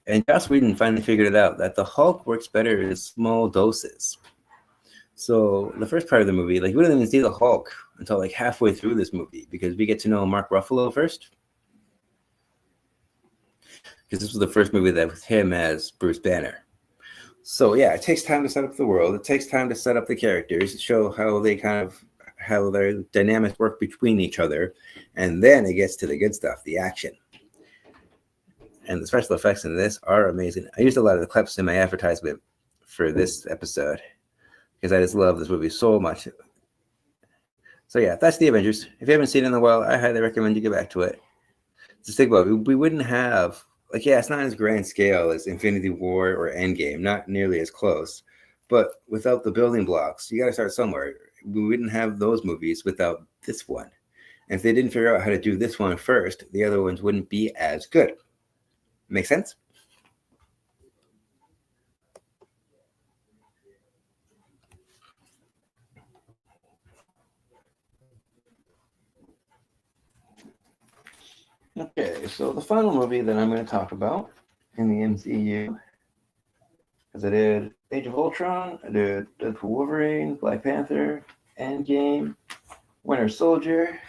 And Joss Whedon finally figured it out that the Hulk works better in small doses. So the first part of the movie, like we didn't even see the Hulk until like halfway through this movie because we get to know Mark Ruffalo first. Because this was the first movie that was him as Bruce Banner. So yeah, it takes time to set up the world. It takes time to set up the characters, show how they how their dynamics work between each other, and then it gets to the good stuff, the action. And the special effects in this are amazing. I used a lot of the clips in my advertisement for this episode because I just love this movie so much. So yeah, that's the Avengers. If you haven't seen it in a while, I highly recommend you get back to it. Just think about it. We wouldn't have, like, yeah, it's not as grand scale as Infinity War or Endgame, not nearly as close. But without the building blocks, you got to start somewhere. We wouldn't have those movies without this one. And if they didn't figure out how to do this one first, the other ones wouldn't be as good. Make sense? Okay, so the final movie that I'm going to talk about in the MCU, because I did Age of Ultron, I did Deadpool Wolverine, Black Panther, Endgame, Winter Soldier.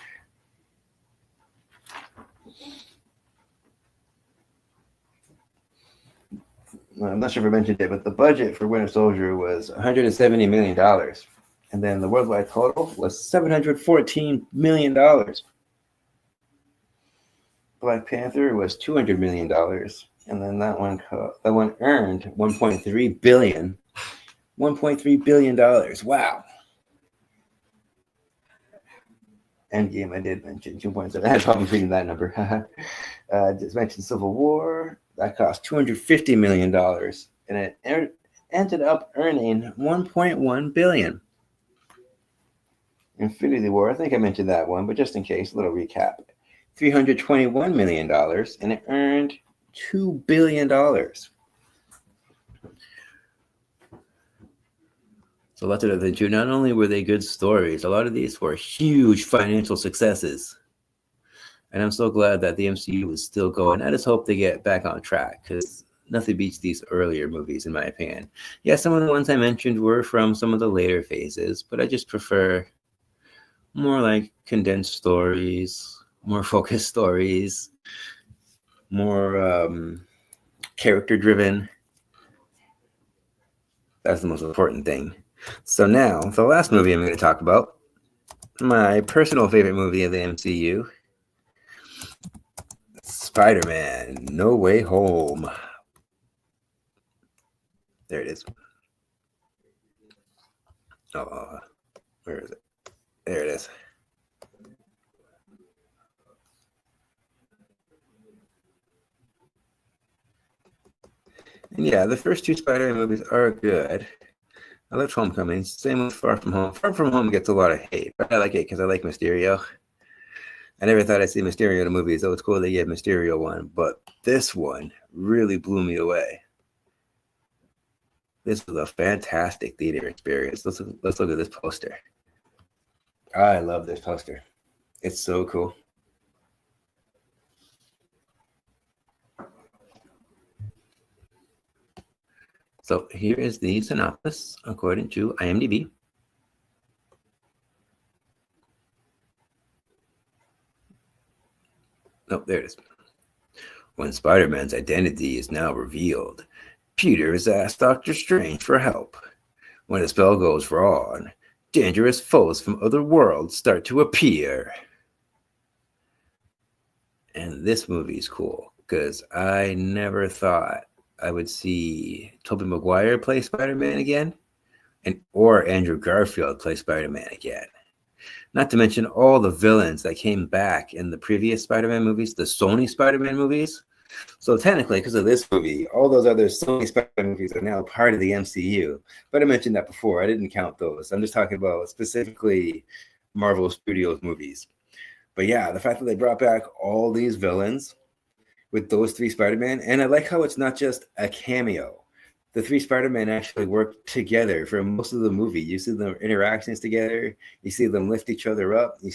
I'm not sure if I mentioned it, but the budget for Winter Soldier was $170 million. And then the worldwide total was $714 million. Black Panther was $200 million. And then that one earned $1.3 billion. $1.3 billion. Wow. Endgame, I did mention 2.7. I had problems reading that number. Just mentioned Civil War. That cost $250 million, and it ended up earning $1.1 billion. Infinity War, I think I mentioned that one, but just in case, a little recap. $321 million, and it earned $2 billion. So Letter of the Two, not only were they good stories, a lot of these were huge financial successes. And I'm so glad that the MCU is still going. I just hope they get back on track, because nothing beats these earlier movies, in my opinion. Yeah, some of the ones I mentioned were from some of the later phases, but I just prefer more like condensed stories, more focused stories, more character-driven. That's the most important thing. So now, the last movie I'm going to talk about, my personal favorite movie of the MCU, Spider-Man: No Way Home. There it is. Oh, where is it? There it is. And yeah, the first two Spider-Man movies are good. I loved Homecoming. Same with Far From Home. Far From Home gets a lot of hate, but I like it because I like Mysterio. I never thought I'd see Mysterio in a movie, so it's cool they gave Mysterio one. But this one really blew me away. This was a fantastic theater experience. Let's look at this poster. I love this poster. It's so cool. So here is the synopsis according to IMDb. Oh, there it is. When Spider-Man's identity is now revealed, Peter has asked Doctor Strange for help. When a spell goes wrong, dangerous foes from other worlds start to appear. And this movie is cool because I never thought I would see Tobey Maguire play Spider-Man again, or Andrew Garfield play Spider-Man again. Not to mention all the villains that came back in the previous Spider-Man movies, the Sony Spider-Man movies. So technically, because of this movie, all those other Sony Spider-Man movies are now part of the MCU. But I mentioned that before. I didn't count those. I'm just talking about specifically Marvel Studios movies. But yeah, the fact that they brought back all these villains with those three Spider-Man, and I like how it's not just a cameo. The three Spider-Man actually work together for most of the movie. You see their interactions together. You see them lift each other up. You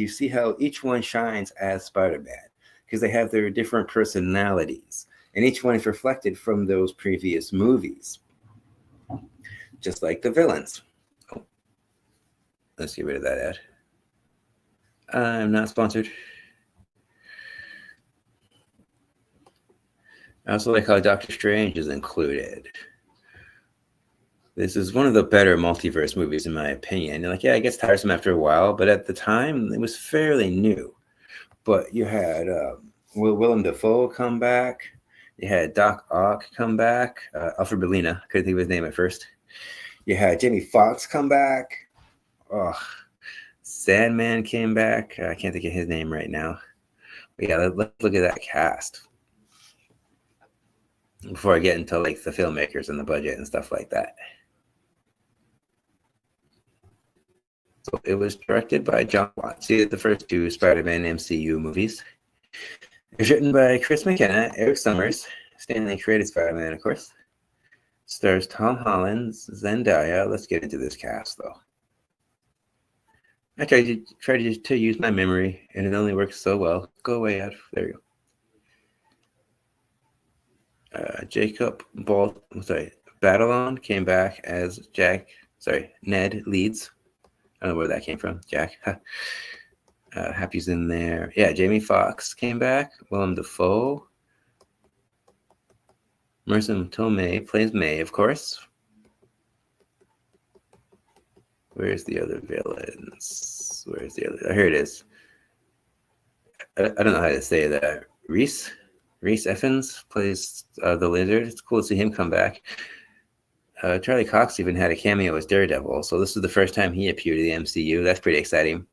see how each one shines as Spider-Man because they have their different personalities, and each one is reflected from those previous movies, just like the villains. Oh, let's get rid of that ad. I'm not sponsored. I also like how Doctor Strange is included. This is one of the better multiverse movies, in my opinion. Like, yeah, it gets tiresome after a while, but at the time, it was fairly new. But you had Willem Dafoe come back. You had Doc Ock come back. Alfred Molina, couldn't think of his name at first. You had Jamie Foxx come back. Oh, Sandman came back. I can't think of his name right now. But yeah, let's look at that cast before I get into like the filmmakers and the budget and stuff like that. So it was directed by John Watts. He did the first two Spider-Man MCU movies. It was written by Chris McKenna, Eric Summers. Stanley created Spider-Man, of course. Stars Tom Holland, Zendaya. Let's get into this cast, though. I tried to use my memory, and it only works so well. Go away, Ad. There you go. Batalon came back as Ned Leeds. I don't know where that came from. Jack. Happy's in there. Yeah, Jamie Foxx came back. Willem Dafoe. Marisa Tomei plays May, of course. Where's the other villains? Oh, here it is. I don't know how to say that. Reese Effens plays the Lizard. It's cool to see him come back. Charlie Cox even had a cameo as Daredevil, so this is the first time he appeared in the MCU. That's pretty exciting.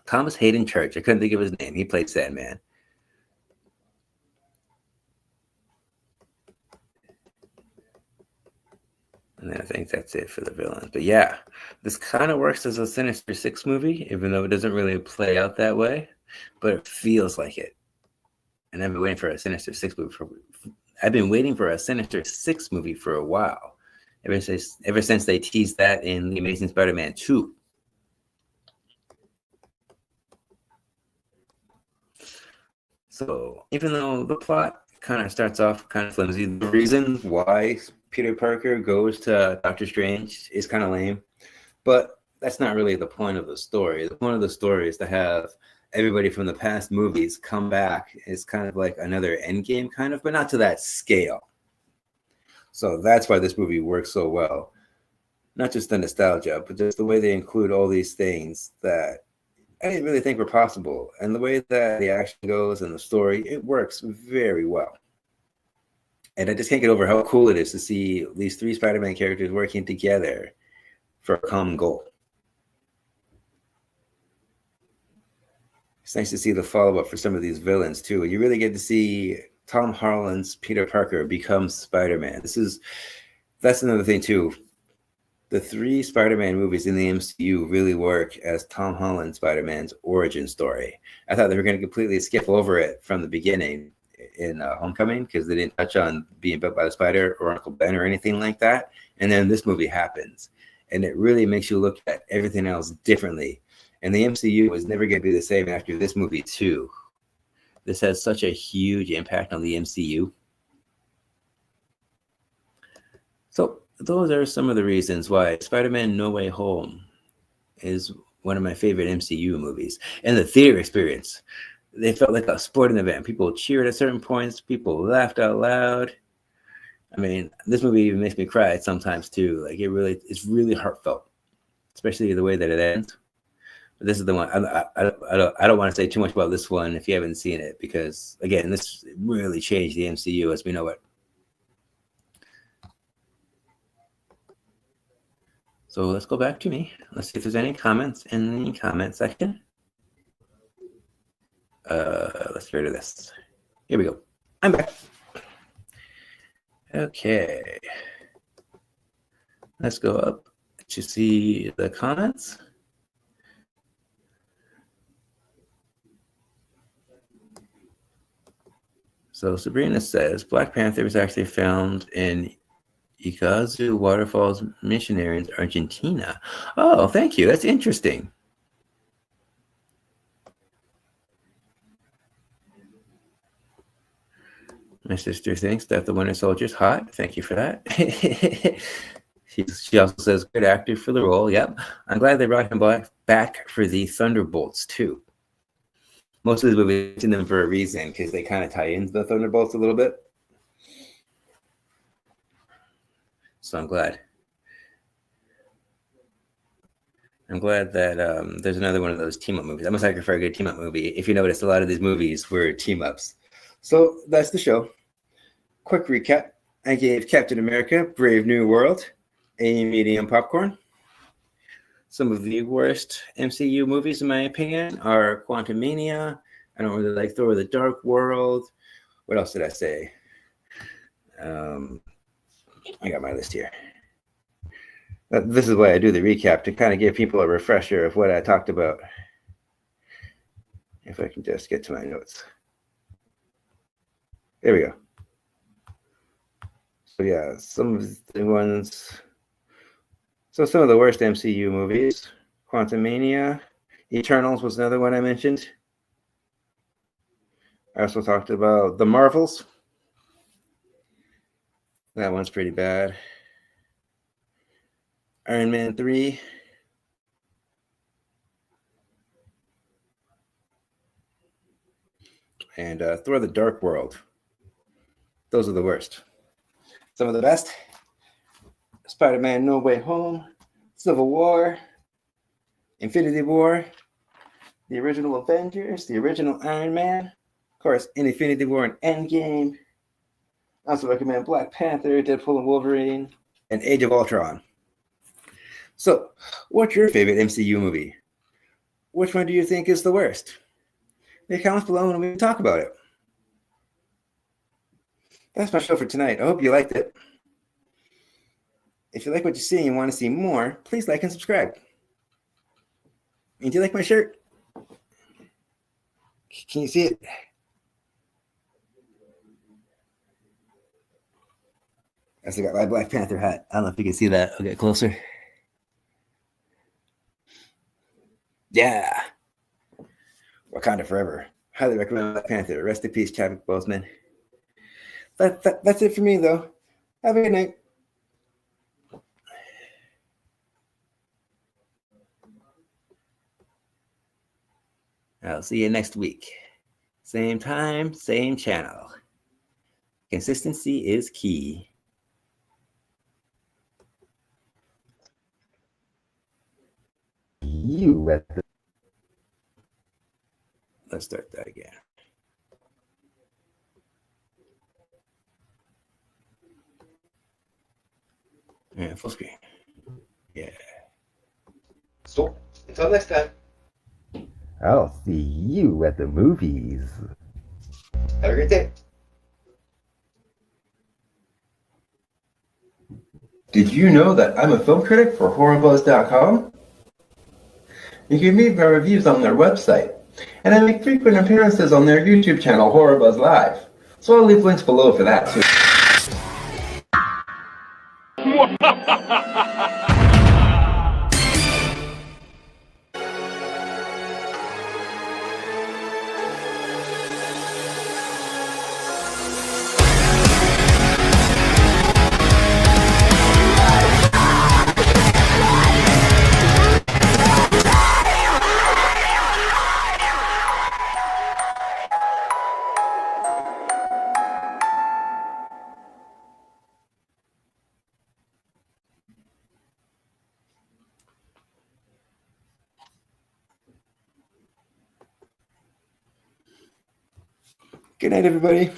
Thomas Hayden Church. I couldn't think of his name. He played Sandman. And I think that's it for the villains. But yeah, this kind of works as a Sinister Six movie, even though it doesn't really play out that way, but it feels like it. And I've been waiting for a Sinister Six movie for a while. Ever since they teased that in The Amazing Spider-Man 2. So even though the plot kind of starts off kind of flimsy, the reason why Peter Parker goes to Doctor Strange is kind of lame, but that's not really the point of the story. The point of the story is to have everybody from the past movies come back. It's kind of like another Endgame kind of, but not to that scale. So that's why this movie works so well. Not just the nostalgia, but just the way they include all these things that I didn't really think were possible. And the way that the action goes and the story, it works very well. And I just can't get over how cool it is to see these three Spider-Man characters working together for a common goal. It's nice to see the follow-up for some of these villains too. You really get to see Tom Holland's Peter Parker become Spider-Man. That's another thing too. The three Spider-Man movies in the MCU really work as Tom Holland Spider-Man's origin story. I thought they were going to completely skip over it from the beginning in Homecoming because they didn't touch on being bit by the spider or Uncle Ben or anything like that. And then this movie happens. And it really makes you look at everything else differently. And the MCU was never going to be the same after this movie too. This has such a huge impact on the MCU. So those are some of the reasons why Spider-Man No Way Home is one of my favorite MCU movies. And the theater experience, they felt like a sporting event. People cheered at certain points. People laughed out loud. I mean, this movie even makes me cry sometimes too. Like it's really heartfelt, especially the way that it ends. But this is the one. I don't want to say too much about this one if you haven't seen it, because again, this really changed the MCU as we know it. So let's go back to me. Let's see if there's any comments in the comment section. Let's get rid of this. Here we go. I'm back. Okay. Let's go up to see the comments. So Sabrina says Black Panther was actually found in Iguazu Waterfalls Missionary in Argentina. Oh, thank you. That's interesting. My sister thinks that the Winter Soldier's hot. Thank you for that. She also says good actor for the role. Yep. I'm glad they brought him back for the Thunderbolts too. Most of the movies in them for a reason, because they kind of tie into the Thunderbolts a little bit. So I'm glad. I'm glad that there's another one of those team-up movies. I'm a sucker for a good team-up movie. If you notice, a lot of these movies were team-ups. So that's the show. Quick recap. I gave Captain America, Brave New World, a medium popcorn. Some of the worst MCU movies, in my opinion, are Quantumania. I don't really like Thor: The Dark World. What else did I say? I got my list here. This is why I do the recap, to kind of give people a refresher of what I talked about. If I can just get to my notes. There we go. So yeah, some of the ones. So some of the worst MCU movies. Quantumania. Eternals was another one I mentioned. I also talked about The Marvels. That one's pretty bad. Iron Man 3. And Thor: The Dark World. Those are the worst. Some of the best: Spider-Man No Way Home, Civil War, Infinity War, the original Avengers, the original Iron Man, of course, in Infinity War and Endgame. I also recommend Black Panther, Deadpool and Wolverine, and Age of Ultron. So, what's your favorite MCU movie? Which one do you think is the worst? Leave comments below and we can talk about it. That's my show for tonight. I hope you liked it. If you like what you see and you want to see more, please like and subscribe. And do you like my shirt? Can you see it? I still got my Black Panther hat. I don't know if you can see that. I'll get closer. Yeah. Wakanda forever. Highly recommend Black Panther. Rest in peace, Chadwick Boseman. That's it for me, though. Have a good night. I'll see you next week. Same time, same channel. Consistency is key. Let's start that again. Yeah, full screen. Yeah. So, until next time. I'll see you at the movies. Have a great day. Did you know that I'm a film critic for HorrorBuzz.com? You can read my reviews on their website, and I make frequent appearances on their YouTube channel, HorrorBuzz Live. So I'll leave links below for that too. Good night, everybody.